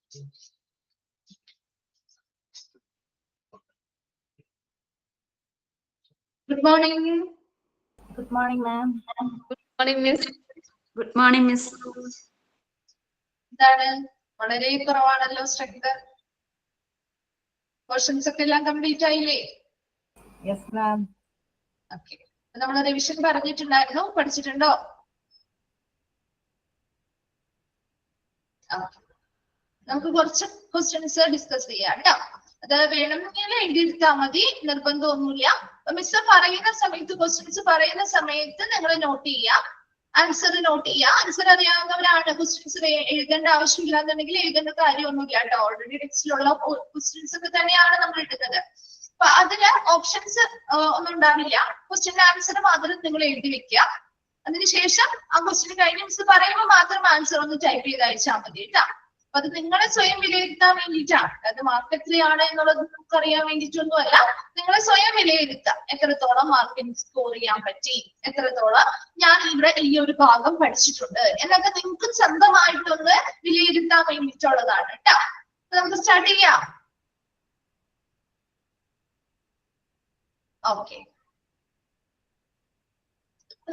Good morning. Good morning, ma'am. Good morning, Miss. Good morning, Miss. എന്താണ് വളരെ കുറവാണല്ലോ strength. Questions ഒക്കെ എല്ലാം കംപ്ലീറ്റ് ആയില്ലേ? Yes, ma'am. ഓക്കെ, നമ്മൾ റിവിഷൻ പറഞ്ഞിട്ടുണ്ടായിരുന്നു, പഠിച്ചിട്ടുണ്ടോ? നമുക്ക് കുറച്ച് ക്വസ്റ്റ്യൻസ് ഡിസ്കസ് ചെയ്യാം കേട്ടോ. അത് വേണമെങ്കിൽ എഴുതിയെടുത്താൽ മതി, നിർബന്ധമൊന്നുമില്ല. മിസ് പറയുന്ന സമയത്ത്, ക്വസ്റ്റ്യൻസ് പറയുന്ന സമയത്ത് നിങ്ങൾ നോട്ട് ചെയ്യാം, ആൻസർ നോട്ട് ചെയ്യുക. ആൻസർ അറിയാവുന്നവരാണ്. ക്വസ്റ്റ്യൻസ് എഴുതേണ്ട ആവശ്യമില്ല എന്നുണ്ടെങ്കിൽ എഴുതേണ്ട കാര്യമൊന്നുമില്ല കേട്ടോ. ഓൾറെഡി ടെക്സ്റ്റിലുള്ള ക്വസ്റ്റ്യൻസ് ഒക്കെ തന്നെയാണ് നമ്മൾ എടുക്കുന്നത്. അപ്പൊ അതില് ഓപ്ഷൻസ് ഒന്നും ഉണ്ടാവില്ല. ക്വസ്റ്റ്യന്റെ ആൻസർ മാത്രം നിങ്ങൾ എഴുതി വെക്കുക. അതിനുശേഷം ആ ക്വസ്റ്റ്യൻ കഴിഞ്ഞ് മിസ് പറയുമ്പോൾ മാത്രം ആൻസർ ഒന്ന് ടൈപ്പ് ചെയ്ത് അയച്ചാൽ മതി കേട്ടോ. അപ്പൊ അത് നിങ്ങളെ സ്വയം വിലയിരുത്താൻ വേണ്ടിയിട്ടാണ്. അത് മാർക്കറ്റിലാണ് എന്നുള്ളത് നമുക്ക് അറിയാൻ വേണ്ടിയിട്ടൊന്നും അല്ല. നിങ്ങളെ സ്വയം വിലയിരുത്താം. എത്രത്തോളം മാർക്കിന് സ്കോർ ചെയ്യാൻ പറ്റി, എത്രത്തോളം ഞാൻ ഇവിടെ ഈ ഒരു ഭാഗം പഠിച്ചിട്ടുണ്ട് എന്നൊക്കെ നിങ്ങൾക്ക് സ്വന്തമായിട്ടൊന്ന് വിലയിരുത്താൻ വേണ്ടിയിട്ടുള്ളതാണ് കേട്ടോ. നമുക്ക് സ്റ്റാർട്ട് ചെയ്യാം. ഓക്കെ,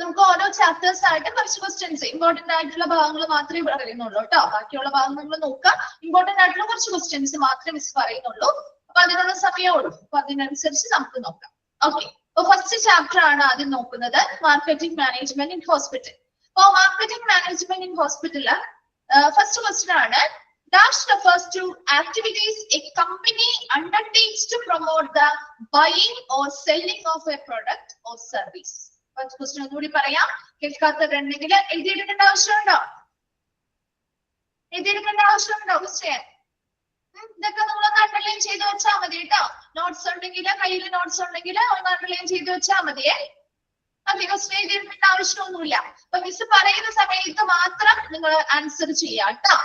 നമുക്ക് ഓരോ ചാപ്റ്റേഴ്സ് ആയിട്ട് കുറച്ച് ക്വസ്റ്റ്യൻസ്, ഇമ്പോർട്ടന്റ് ആയിട്ടുള്ള ഭാഗങ്ങൾ മാത്രമേ പറയുന്നുള്ളൂ കേട്ടോ. ബാക്കിയുള്ള ഭാഗങ്ങൾ നോക്കാം. ഇമ്പോർട്ടന്റ് ആയിട്ടുള്ള കുറച്ച് ക്വസ്റ്റ്യൻസ് മാത്രമേ മിസ് പറയുന്നുള്ളൂ. അപ്പൊ അതിനുള്ള സമയമുള്ളൂ. അപ്പൊ അതിനനുസരിച്ച് നമുക്ക് നോക്കാം. ഓക്കെ, അപ്പൊ ഫസ്റ്റ് ചാപ്റ്റർ ആണ് ആദ്യം നോക്കുന്നത്, മാർക്കറ്റിംഗ് മാനേജ്മെന്റ് ഇൻ ഹോസ്പിറ്റൽ. അപ്പൊ marketing management in hospital first question ആണ്, dash refers to activities a company undertakes to promote the buying or selling of a product or service. First question ഒന്നുകൂടി പറയാം, കേൾക്കാത്തവരുണ്ടെങ്കിൽ എഴുതിയെടുക്കേണ്ട ആവശ്യമുണ്ടോ? എഴുതിയെടുക്കേണ്ട ആവശ്യമുണ്ടോ question? ഇതൊക്കെ നമ്മളൊന്ന് underline ചെയ്ത് വെച്ചാൽ മതി കേട്ടോ. നോട്ട്സ് ഉണ്ടെങ്കിൽ, കയ്യിൽ നോട്ട്സ് ഉണ്ടെങ്കിൽ ഒന്ന് അണ്ടർലൈൻ ചെയ്ത് വെച്ചാൽ മതിയേ. അതെ, ക്വസ്റ്റ്യൻ എഴുതിയെടുക്കേണ്ട ആവശ്യമൊന്നുമില്ല. അപ്പൊ മിസ് പറയുന്ന സമയത്ത് മാത്രം നിങ്ങൾ ആൻസർ ചെയ്യാം കേട്ടോ.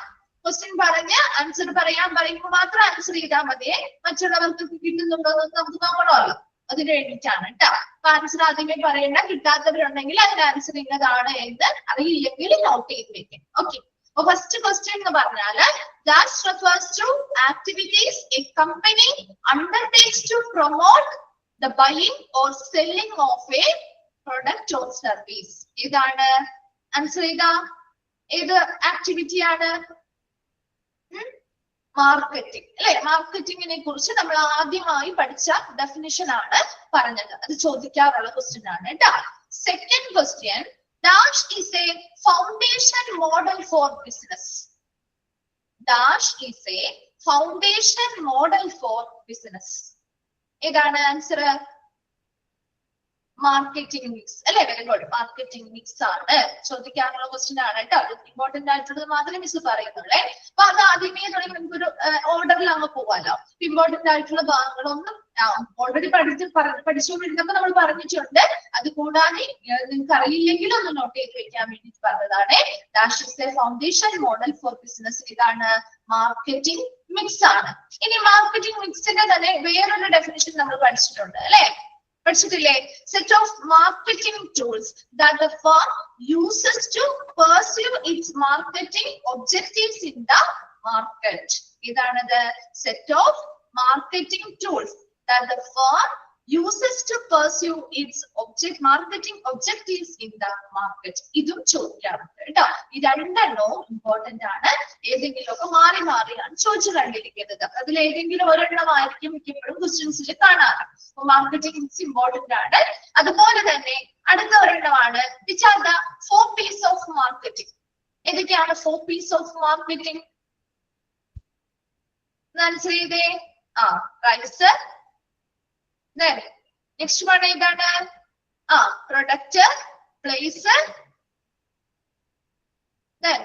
ക്വസ്റ്റ്യൻ പറഞ്ഞ് ആൻസർ പറയാൻ പറയുമ്പോൾ മാത്രം ആൻസർ ചെയ്താൽ മതിയേ. മറ്റുള്ളവർക്ക് കിട്ടുന്നുണ്ടോ എന്ന് നമുക്ക് നോക്കണമല്ലോ, അതിന് വേണ്ടിയിട്ടാണ് കേട്ടോ. അപ്പൊ ആൻസർ ആദ്യമേ പറയണ്ട. കിട്ടാത്തവരുണ്ടെങ്കിൽ അതിന് ആൻസർ ഇന്നതാണ് എന്ന് അറിയില്ലെങ്കിൽ നോട്ട് ചെയ്ത് വെക്കാം. ഓക്കെ, അപ്പൊ ഫസ്റ്റ് ക്വസ്റ്റ്യൻ എന്ന് പറഞ്ഞാല്, that refers to activities a company undertakes to promote the buying or selling of a product or service. ഇതാണ് ആൻസർ. ഏത് ആക്ടിവിറ്റി ആണ്? മാർക്കറ്റിംഗ് അല്ലെ? മാർക്കറ്റിംഗിനെ കുറിച്ച് നമ്മൾ ആദ്യമായി പഠിച്ച ഡെഫിനിഷൻ ആണ് പറഞ്ഞത്. അത് ചോദിക്കാറുള്ള ക്വസ്റ്റ്യൻ ആണ് കേട്ടോ. Second question, dash is a foundation model for business. dash is a foundation model for business. ഏതാണ് ആൻസർ? മാർക്കറ്റിംഗ് മിക്സ് അല്ലെ? വെരി ഗുഡ്, മാർക്കറ്റിംഗ് മിക്സ് ആണ് ചോദിക്കാനുള്ള ക്വസ്റ്റ്യൻ ആണ് കേട്ടോ. ഇമ്പോർട്ടന്റ് ആയിട്ടുള്ളത് മാത്രമേ മിസ് പറയുന്നുള്ളേ. അപ്പൊ അത് ആദ്യമേ തുടങ്ങി നമുക്കൊരു ഓർഡറിൽ അങ്ങ് പോവാലോ. ഇമ്പോർട്ടന്റ് ആയിട്ടുള്ള ഭാഗങ്ങളൊന്നും ഓൾറെഡി പഠിച്ചുകൊണ്ടിരുന്നപ്പോ നമ്മൾ പറഞ്ഞിട്ടുണ്ട്. അത് കൂടാതെ നിങ്ങൾക്ക് അറിയില്ലെങ്കിൽ ഒന്ന് നോട്ട് ചെയ്ത് വെക്കാൻ വേണ്ടിട്ട് പറഞ്ഞതാണ്. Dash is A foundation model four business. ഇതാണ് മാർക്കറ്റിംഗ് മിക്സ് ആണ്. ഇനി മാർക്കറ്റിംഗ് മിക്സിന്റെ തന്നെ വേറൊരു ഡെഫിനിഷൻ നമ്മൾ പഠിച്ചിട്ടുണ്ട് അല്ലെ? പഠിച്ചിട്ടില്ലേ? Set of marketing tools that the firm uses to pursue its marketing objectives in the market. ഇതാണത് set of marketing tools that the firm uses to pursue its marketing objectives in the market. ഇതും ചോദിക്കാറുണ്ട് കേട്ടോ. ഈ രണ്ടെണ്ണവും important ആണ്. ഏതെങ്കിലും ഒക്കെ മാറി മാറിയാണ് ചോദിച്ചു കണ്ടിരിക്കുന്നത്. അതിൽ ഏതെങ്കിലും ഒരെണ്ണമായിരിക്കും മിക്കപ്പോഴും ക്വസ്റ്റ്യൻസിൽ കാണാറ്. മാർക്കറ്റിംഗ് ഇമ്പോർട്ടന്റ് ആണ്. അതുപോലെ തന്നെ അടുത്ത ഒരെണ്ണമാണ്, which are the 4 P's of marketing. ഏതൊക്കെയാണ് 4 P's of marketing? ആൻസർ ചെയ്തേ. പ്രൈസ്. Then next one ഏതാണ്? പ്രൊഡക്റ്റ്, പ്ലേസ്, then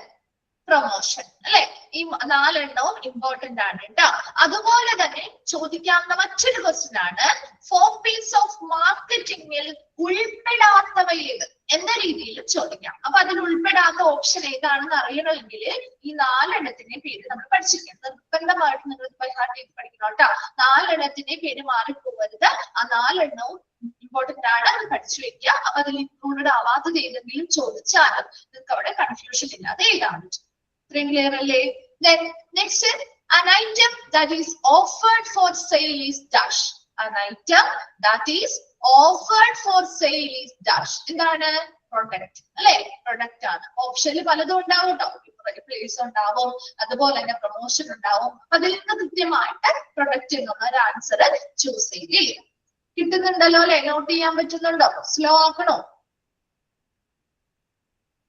പ്രൊമോഷൻ അല്ലെ? ഈ 4 എണ്ണവും ഇമ്പോർട്ടന്റ് ആണ് കേട്ടോ. അതുപോലെ തന്നെ ചോദിക്കാവുന്ന മറ്റൊരു ക്വസ്റ്റ്യൻ ആണ്, 4 P's ഓഫ് മാർക്കറ്റിംഗിൽ ഉൾപ്പെടാത്തവ ഏത് എന്ന രീതിയിലും ചോദിക്കാം. അപ്പൊ അതിൽ ഉൾപ്പെടാത്ത ഓപ്ഷൻ ഏതാണെന്ന് അറിയണമെങ്കിൽ ഈ 4 എണ്ണത്തിന്റെ പേര് നമ്മൾ പഠിച്ചിരിക്കണം. നിർബന്ധമായിട്ട് നിങ്ങൾ ഹാർട്ട് ചെയ്ത് പഠിക്കണം കേട്ടോ. 4 എണ്ണത്തിന്റെ പേര് മാറിപ്പോകരുത്. ആ 4 എണ്ണവും ഇമ്പോർട്ടന്റ് ആണ്, അത് പഠിച്ചു വെക്കുക. അപ്പൊ അതിൽ ഇൻക്ലൂഡഡ് ആവാത്തത് ഏതെങ്കിലും ചോദിച്ചാലും നിങ്ങൾക്ക് അവിടെ കൺഫ്യൂഷൻ ഇല്ലാതെ എഴുതാൻ പറ്റും. ഇത്രയും ക്ലിയർ അല്ലേ? Next An item that is offered for sale is dash. An item that is offered for sale is dash. എന്താണ്? പ്രൊഡക്റ്റ് അല്ലെ? പ്രൊഡക്റ്റ് ആണ്. ഓപ്ഷനിൽ പലതും ഉണ്ടാവും കേട്ടോ. പ്ലേസ് ഉണ്ടാവും, അതുപോലെ തന്നെ പ്രൊമോഷൻ ഉണ്ടാവും. അതിൽ നിന്ന് കൃത്യമായിട്ട് പ്രൊഡക്റ്റ് എന്നുള്ള ഒരു ആൻസർ ചൂസ് ചെയ്തില്ല. കിട്ടുന്നുണ്ടല്ലോ അല്ലെ? നോട്ട് ചെയ്യാൻ പറ്റുന്നുണ്ടോ? സ്ലോ ആക്കണോ?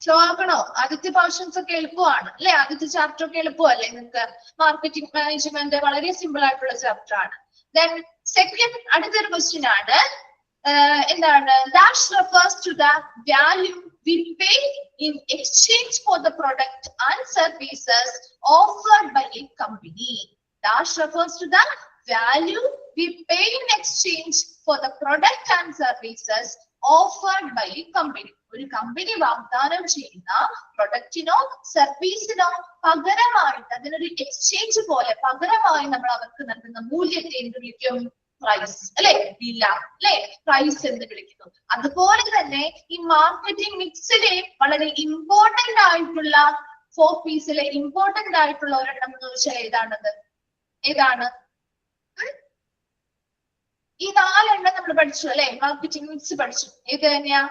സ്ലോ ആക്കണോ? ആദ്യത്തെ പോർഷൻസ് ഒക്കെ എളുപ്പമാണ് അല്ലെ? ആദ്യത്തെ ചാപ്റ്റർ ഒക്കെ എളുപ്പമല്ലേ നിങ്ങൾക്ക്? മാർക്കറ്റിംഗ് മാനേജ്മെന്റ് വളരെ സിമ്പിൾ ആയിട്ടുള്ള ചാപ്റ്റർ ആണ്. ദെൻ സെക്കൻഡ് അടുത്തൊരു ക്വസ്റ്റ്യൻ ആണ്. എന്താണ്? Dash refers to the value we pay in exchange for the product and services offered by a company. Dash refers to the value we pay in exchange for the product and services offered by a company. ഒരു company വാഗ്ദാനം ചെയ്യുന്ന പ്രൊഡക്റ്റിനോ സർവീസിനോ പകരമായിട്ട്, അതിനൊരു exchange പോലെ പകരമായി നമ്മൾ അവർക്ക് നൽകുന്ന മൂല്യത്തെ എന്ത് വിളിക്കും? പ്രൈസ് അല്ലെ? വില അല്ലെ? പ്രൈസ് എന്ന് വിളിക്കുന്നു. അതുപോലെ തന്നെ ഈ മാർക്കറ്റിംഗ് മിക്സിലെ വളരെ ഇമ്പോർട്ടന്റ് ആയിട്ടുള്ള 4 പീസിലെ ഇമ്പോർട്ടന്റ് ആയിട്ടുള്ള ഒരെണ്ണം എന്ന് വെച്ചാൽ ഏതാണത്? ഏതാണ്? ഈ 4 എണ്ണം നമ്മൾ പഠിച്ചു അല്ലെ? മാർക്കറ്റിംഗ് മിക്സ് പഠിച്ചു. ഇത് തന്നെയാ?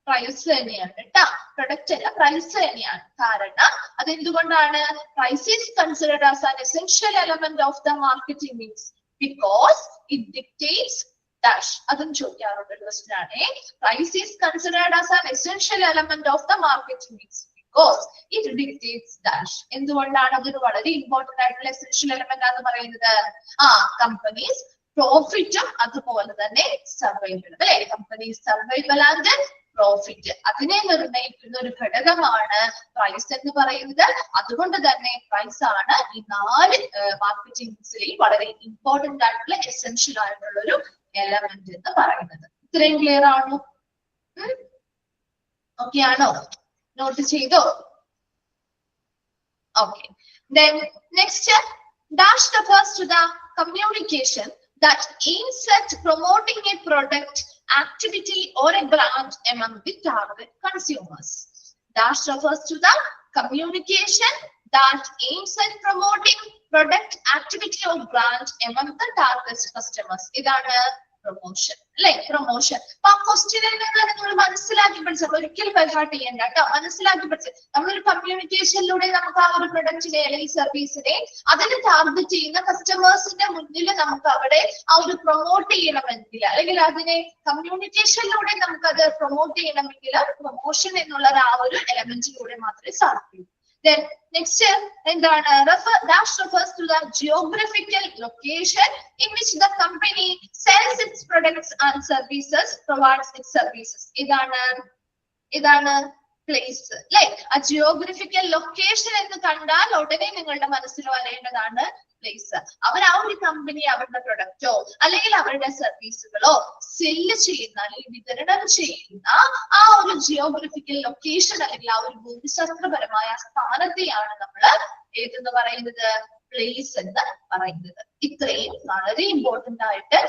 പ്രൈസ് തന്നെയാണ് കേട്ടാ. പ്രൊഡക്റ്റ് അല്ല, പ്രൈസ് തന്നെയാണ്. കാരണം അതെന്തുകൊണ്ടാണ്? Price is considered as an essential element of the marketing mix because it dictates dash. അതും ചോദിക്കാറുണ്ട് ക്വസ്റ്റ്യൻ ആണ്. Price is considered as an essential element of the marketing mix because it dictates dash. എന്തുകൊണ്ടാണ് അതൊരു വളരെ important ആയിട്ടുള്ള essential element ആണെന്ന് പറയുന്നത്? Companies പ്രോഫിറ്റും അതുപോലെ തന്നെ സർവൈവൽ അല്ലെ? കമ്പനീസ് സർവൈവൽ ആൻഡ് പ്രോഫിറ്റ്, അതിനെ നിർണ്ണയിക്കുന്ന ഒരു ഘടകമാണ് പ്രൈസ് എന്ന് പറയുന്നത്. അതുകൊണ്ട് തന്നെ പ്രൈസ് ആണ് ഈ 4 മാർക്കറ്റിംഗ് മിക്സിലെയും വളരെ ഇമ്പോർട്ടന്റ് ആയിട്ടുള്ള എസെൻഷ്യൽ ആയിട്ടുള്ള ഒരു എലമെന്റ് എന്ന് പറയുന്നത്. ഇത്രയും ക്ലിയർ ആണോ? ഓക്കെ ആണോ? നോട്ട് ചെയ്തോ? Okay. Then next, dash refers to the communication that aims at promoting a product, activity or a brand among the target consumers. Dash refers to the communication that aims at promoting product, activity or brand among the target customers. ഇതാണ് promotion അല്ലെ? Promotion. അപ്പൊ ആ ക്വസ്റ്റ്യനിൽ നിന്ന് നിങ്ങൾ മനസ്സിലാക്കി പഠിച്ചത് ഒരിക്കലും ബൈഹാർട്ട് ചെയ്യണ്ട കേട്ടോ. മനസ്സിലാക്കി പഠിച്ചത് നമ്മളൊരു കമ്മ്യൂണിക്കേഷനിലൂടെ നമുക്ക് ആ ഒരു പ്രൊഡക്റ്റിനെ അല്ലെങ്കിൽ സർവീസിനെ അതിന് ടാർഗറ്റ് ചെയ്യുന്ന കസ്റ്റമേഴ്സിന്റെ മുന്നിൽ നമുക്ക് അവിടെ ആ ഒരു പ്രൊമോട്ട് ചെയ്യണമെങ്കിൽ, അല്ലെങ്കിൽ അതിനെ കമ്മ്യൂണിക്കേഷനിലൂടെ നമുക്ക് അത് പ്രൊമോട്ട് ചെയ്യണമെങ്കിൽ പ്രൊമോഷൻ എന്നുള്ള ആ ഒരു എലമെന്റിലൂടെ മാത്രമേ സാധിക്കൂ. Then next, എന്താണ്? Dash refers to the geographical location in which the company sells its products and services, provides its services. ഇതാണ് പ്ലേസ് അല്ലെ? ആ ജിയോഗ്രഫിക്കൽ ലൊക്കേഷൻ എന്ന് കണ്ടാൽ ഉടനെ നിങ്ങളുടെ മനസ്സിൽ വരേണ്ടതാണ് പ്ലേസ്. അവർ ആ ഒരു കമ്പനി അവരുടെ പ്രൊഡക്റ്റോ അല്ലെങ്കിൽ അവരുടെ സർവീസുകളോ സെല്ല് ചെയ്യുന്ന അല്ലെങ്കിൽ വിതരണം ചെയ്യുന്ന ആ ഒരു ജിയോഗ്രഫിക്കൽ ലൊക്കേഷൻ അല്ലെങ്കിൽ ആ ഒരു ഭൂമിശാസ്ത്രപരമായ സ്ഥാനത്തെയാണ് നമ്മൾ ഏതെന്ന് പറയുന്നത്? പ്ലേസ് എന്ന് പറയുന്നത്. ഇത്രയും വളരെ ഇമ്പോർട്ടന്റ് ആയിട്ട്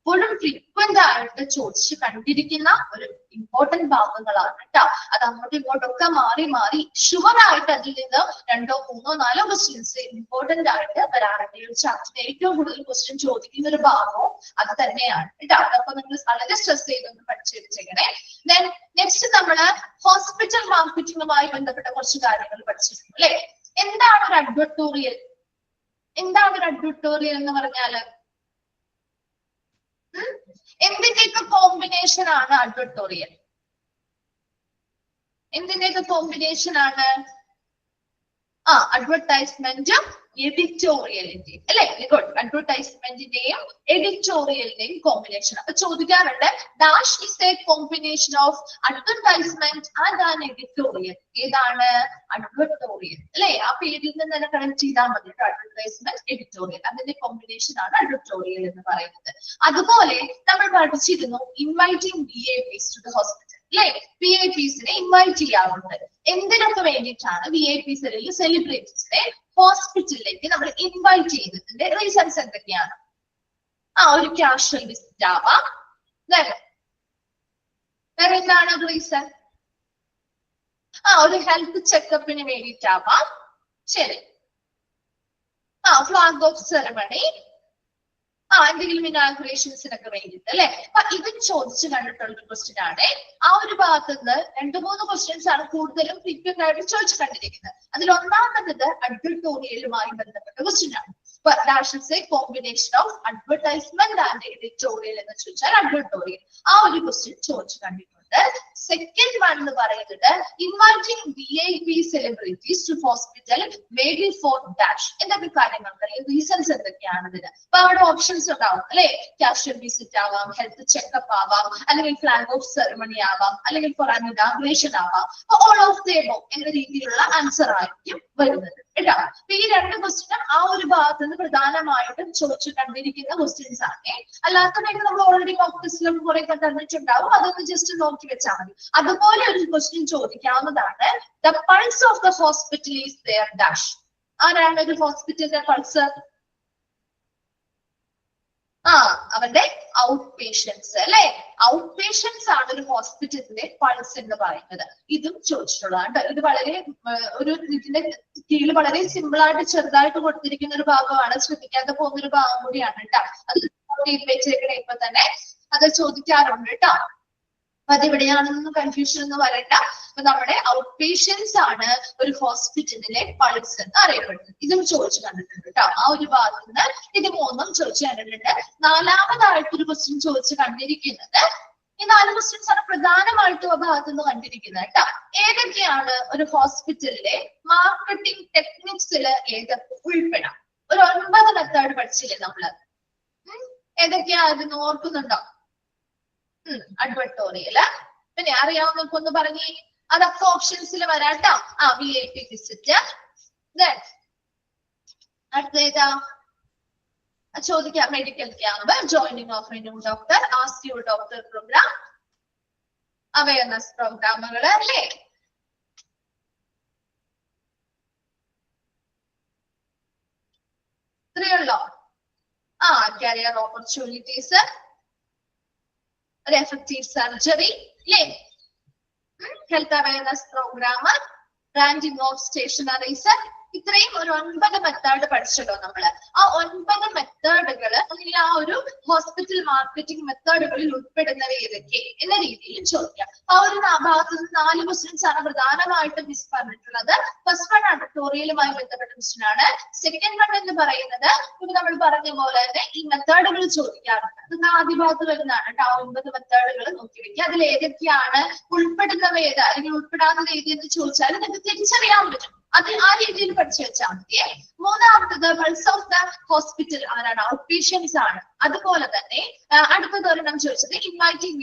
എപ്പോഴും ഫ്രീക്വന്റ് ആയിട്ട് ചോദിച്ചു കണ്ടിരിക്കുന്ന ഒരു ഇമ്പോർട്ടന്റ് ഭാഗങ്ങളാണ് കേട്ടോ. അത് അങ്ങോട്ടും ഇങ്ങോട്ടൊക്കെ മാറി മാറി ഷുവർ ആയിട്ട് അതിൽ നിന്ന് 2, 3, 4 ക്വസ്റ്റ്യൻസ് ഇമ്പോർട്ടന്റ് ആയിട്ട് വരാറുണ്ട്. ഈ ഒരു ചാപ്റ്ററിന് ഏറ്റവും കൂടുതൽ ക്വസ്റ്റ്യൻ ചോദിക്കുന്ന ഒരു ഭാഗവും അത് തന്നെയാണ് കേട്ടോ. അപ്പൊ നിങ്ങൾ വളരെ സ്ട്രെസ് ചെയ്തൊന്ന് പഠിച്ചെടുത്തേക്കണേ. ദെൻ നെക്സ്റ്റ് നമ്മള് ഹോസ്പിറ്റൽ മാർക്കറ്റിംഗുമായി ബന്ധപ്പെട്ട കുറച്ച് കാര്യങ്ങൾ പഠിച്ചിരുന്നു അല്ലെ? എന്താണ് ഒരു അഡ്വർട്ടോറിയൽ? എന്താണ് ഒരു അഡ്വർട്ടോറിയൽ എന്ന് പറഞ്ഞാല്? എന്തിന്റെയൊക്കെ കോമ്പിനേഷൻ ആണ് അഡ്വർട്ടോറിയൽ? എന്തിന്റെയൊക്കെ കോമ്പിനേഷൻ ആണ്? അഡ്വർടൈസ്മെന്റും എഡിറ്റോറിയലിന്റെയും അല്ലെ? ഗുഡ്. അഡ്വർടൈസ്മെന്റിന്റെയും എഡിറ്റോറിയലിന്റെയും കോമ്പിനേഷൻ. അപ്പൊ ചോദിക്കാറുണ്ട് dash is A combination of advertisement and an editorial. ഏതാണ്? അഡ്വർട്ടോറിയൽ അല്ലെ? ആ പേരിൽ നിന്ന് തന്നെ കണക്ട് ചെയ്താൽ മതി. അഡ്വർടൈസ്മെന്റ്, എഡിറ്റോറിയൽ, അതിന്റെ കോമ്പിനേഷൻ ആണ് അഡ്വർട്ടോറിയൽ എന്ന് പറയുന്നത്. അതുപോലെ നമ്മൾ പഠിച്ചിരുന്നു inviting VIPs to the hospital അല്ലെ? VIPസിനെ ഇൻവൈറ്റ് ചെയ്യാറുണ്ട്. എന്തിനൊക്കെ വേണ്ടിയിട്ടാണ് VIPs അല്ലെങ്കിൽ സെലിബ്രിറ്റീസിനെ ഹോസ്പിറ്റലിലേക്ക് നമ്മൾ ഇൻവൈറ്റ് ചെയ്തതിന്റെ റീസൺസ് എന്തൊക്കെയാണ്? ഒരു കാഷ്വൽ വിസിറ്റ് ആവാം. വേറെ എന്താണ് റീസൺ? ഒരു ഹെൽത്ത് ചെക്കപ്പിന് വേണ്ടിയിട്ടാവാം. ശരി. ഫ്ലാഗ് ഓഫ് സെറമണി, എന്തെങ്കിലും ഇനാഗുറേഷൻസിനൊക്കെ വേണ്ടിയിട്ട് അല്ലെ. അപ്പൊ ഇത് ചോദിച്ചു കണ്ടിട്ടുള്ള ഒരു ക്വസ്റ്റ്യൻ ആണ്. ആ ഒരു ഭാഗത്ത് നിന്ന് 2-3 ക്വസ്റ്റ്യൻസ് ആണ് കൂടുതലും ഫ്രീക്വന്റ് ആയിട്ട് ചോദിച്ചു കണ്ടിരിക്കുന്നത്. അതിൽ ഒന്നാമത്തത് അഡ്വർട്ടോറിയലുമായി ബന്ധപ്പെട്ട ക്വസ്റ്റ്യൻ ആണ്. Combination of advertisement and editorial എന്ന് ചോദിച്ചാൽ അഡ്വർട്ടോറിയൽ, ആ ഒരു ക്വസ്റ്റ്യൻ ചോദിച്ചു കണ്ടിട്ടുണ്ട്. സെക്കൻഡ് വൺ എന്ന് പറയുന്നത് inviting VIP celebrities to hospital maybe for dash. എന്തൊക്കെ കാര്യങ്ങൾക്ക് റീസൺസ് എന്തൊക്കെയാണ് ഇതിന്? അപ്പൊ അവിടെ ഓപ്ഷൻസ് ഉണ്ടാവും അല്ലെ. കാഷ്വൽ വിസിറ്റ് ആവാം, ഹെൽത്ത് ചെക്കപ്പ് ആവാം, അല്ലെങ്കിൽ ഫ്ലാഗ് ഓഫ് സെറമണി ആവാം, അല്ലെങ്കിൽ ഫോർ ആൻ ഇനാഗുറേഷൻ ആവാം. ഓൾ ഓഫ് ദ എബോവ് എന്ന രീതിയിലുള്ള ആൻസർ ആയിരിക്കും വരുന്നത് കേട്ടോ. അപ്പൊ ഈ 2 ക്വസ്റ്റ്യനും ആ ഒരു ഭാഗത്ത് നിന്ന് പ്രധാനമായിട്ടും ചോദിച്ചു കണ്ടിരിക്കുന്ന ക്വസ്റ്റ്യൻസ് ആണ്. അല്ലാത്തതൊക്കെ നമ്മൾ ഓൾറെഡി മോക്ക് ടെസ്റ്റിലും കുറെ തന്നിട്ടുണ്ടാവും, അതൊന്ന് ജസ്റ്റ് നോക്കി വെച്ചാൽ മതി. അതുപോലെ ഒരു ക്വസ്റ്റ്യൻ ചോദിക്കാവുന്നതാണ്. The pulse of the hospital is there dash. ആരാണ് ഒരു ഹോസ്പിറ്റലിന്റെ പൾസ്? അവരുടെ ഔട്ട് പേഷ്യൻസ് അല്ലെ. ഔട്ട് പേഷ്യൻസ് ആണ് ഒരു ഹോസ്പിറ്റലിന്റെ പൾസ് എന്ന് പറയുന്നത്. ഇതും ചോദിച്ചിട്ടുള്ളതാണ്. ഇത് വളരെ ഒരു ഇതിന്റെ കീഴിൽ വളരെ സിമ്പിൾ ആയിട്ട് ചെറുതായിട്ട് കൊടുത്തിരിക്കുന്ന ഒരു ഭാഗമാണ്, ശ്രദ്ധിക്കാതെ പോകുന്ന ഒരു ഭാഗം കൂടിയാണ് കേട്ടോ. അത് വെച്ചേക്കണേ ഇപ്പൊ തന്നെ അത് ചോദിക്കാറുണ്ട് കേട്ടോ. അപ്പൊ അതെവിടെയാണെന്നൊന്നും കൺഫ്യൂഷൻ ഒന്നും വരണ്ട. അപ്പൊ നമ്മുടെ ഔട്ട് പേഷ്യൻസ് ആണ് ഒരു ഹോസ്പിറ്റലിലെ പൾസ് എന്ന് അറിയപ്പെടുന്നത്. ഇതും ചോദിച്ചു കണ്ടിട്ടുണ്ട് കേട്ടോ. ആ ഒരു ഭാഗത്ത് നിന്ന് ഇത് 3ഉം ചോദിച്ചു കണ്ടിട്ടുണ്ട്. 4മതായിട്ടൊരു ക്വസ്റ്റ്യൻ ചോദിച്ചു കണ്ടിരിക്കുന്നത്, ഈ 4 ക്വസ്റ്റ്യൻസ് ആണ് പ്രധാനമായിട്ടും ആ ഭാഗത്ത് നിന്ന് കണ്ടിരിക്കുന്നത് കേട്ടോ. ഏതൊക്കെയാണ് ഒരു ഹോസ്പിറ്റലിലെ മാർക്കറ്റിംഗ് ടെക്നിക്സിൽ ഏതൊക്കെ ഉൾപ്പെടാം? ഒരു 9 മെത്തേഡ് പഠിച്ചില്ലേ നമ്മള്? ഏതൊക്കെയാ അതിന് ഓർക്കുന്നുണ്ടോ? അഡ്വർട്ടോറിയല്, പിന്നെ അറിയാവുന്നവർക്ക് ഒന്ന് പറഞ്ഞേ. അതൊക്കെ ഓപ്ഷൻസിൽ വരാട്ടോ. VIP വിസിറ്റ്, അടുത്തേതാ ചോദിക്കാം, medical camp, joining of a new doctor, ask your doctor program, awareness പ്രോഗ്രാമുകൾ അല്ലേ. ഇത്രയുള്ളോ? കരിയർ ഓപ്പർച്യൂണിറ്റീസ്, ഒരു എഫക്റ്റീവ് സർജറി അല്ലേ, health awareness program, branding of stationeries. ഇത്രയും ഒരു 9 മെത്തേഡ് പഠിച്ചല്ലോ നമ്മള്. ആ 9 മെത്തേഡുകൾ അല്ലെങ്കിൽ ആ ഒരു ഹോസ്പിറ്റൽ മാർക്കറ്റിംഗ് മെത്തേഡുകളിൽ ഉൾപ്പെടുന്നവ ഏതൊക്കെ എന്ന രീതിയിൽ ചോദിക്കാം. ആ ഒരു ഭാഗത്ത് നിന്ന് 4 ക്വസ്റ്റ്യൻസ് ആണ് പ്രധാനമായിട്ടും മിസ് പറഞ്ഞിട്ടുള്ളത്. ഫസ്റ്റ് വൺ അഡ്വർട്ടോറിയലുമായി ബന്ധപ്പെട്ട ക്വസ്റ്റ്യൻ ആണ്. സെക്കൻഡ് വൺ എന്ന് പറയുന്നത് ഇപ്പൊ നമ്മൾ പറഞ്ഞ പോലെ തന്നെ ഈ മെത്തേഡുകൾ ചോദിക്കാറുണ്ട്. അത് ആദ്യ ഭാഗത്ത് വരുന്നതാണ് കേട്ടോ. 9 മെത്തേഡുകൾ നോക്കി വെക്കുക. അതിൽ ഏതൊക്കെയാണ് ഉൾപ്പെടുന്നവ ഏത് അല്ലെങ്കിൽ ഉൾപ്പെടാത്തത് ഏത് എന്ന് ചോദിച്ചാൽ നിങ്ങൾക്ക് തിരിച്ചറിയാൻ പറ്റും. അത് ആ രീതിയിൽ പഠിച്ചു വെച്ചാൽ മതിയെ. 3മത്തത് പൾസ് ഓഫ് ദ ഹോസ്പിറ്റൽ ആരാണ്? ഔട്ട് പേഷ്യൻസ് ആണ്. അതുപോലെ തന്നെ അടുത്തത് ഒരെണ്ണം ചോദിച്ചത് ഇൻവൈറ്റിംഗ്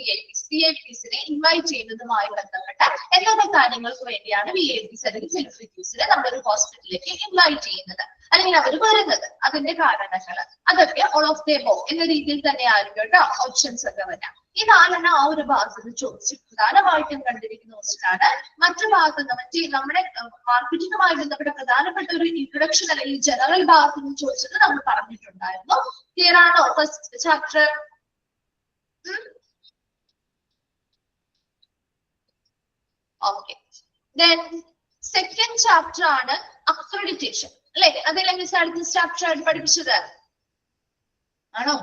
VIPസിനെ ഇൻവൈറ്റ് ചെയ്യുന്നതുമായി ബന്ധപ്പെട്ട എന്തൊക്കെ കാര്യങ്ങൾക്ക് വേണ്ടിയാണ് VIPs അല്ലെങ്കിൽ സെലിബ്രിറ്റീസിനെ നമ്മളൊരു ഹോസ്പിറ്റലിലേക്ക് ഇൻവൈറ്റ് ചെയ്യുന്നത് അല്ലെങ്കിൽ അവർ വരുന്നത്, അതിന്റെ കാരണങ്ങൾ, അതൊക്കെ ഓൾ ഓഫ് ദ എബോവ് എന്ന രീതിയിൽ തന്നെ ആയിരിക്കും കേട്ടോ ഓപ്ഷൻസ് ഒക്കെ വരാം. ഈ 4 ആ ഒരു ഭാഗത്ത് നിന്ന് ചോദിച്ച് പ്രധാനമായിട്ടും കണ്ടിരിക്കുന്ന ക്വസ്റ്റ്യനാണ്. മറ്റു ഭാഗത്ത് നിന്ന് നമ്മുടെ മാർക്കറ്റിംഗുമായി ബന്ധപ്പെട്ട പ്രധാനപ്പെട്ട ഒരു ഇൻട്രൊഡക്ഷൻ അല്ലെങ്കിൽ ജനറൽ ഭാഗത്ത് നിന്ന് ചോദിച്ചത് നമ്മൾ പറഞ്ഞിട്ടുണ്ടായിരുന്നു. ക്ലിയർ ആണോ? First chapter okay. Then second chapter ആണ് അക്രഡിറ്റേഷൻ അല്ലെ. അതല്ലേ മിസ് അടുത്ത ചാപ്റ്റർ ആയിട്ട് പഠിപ്പിച്ചത് ആണോ?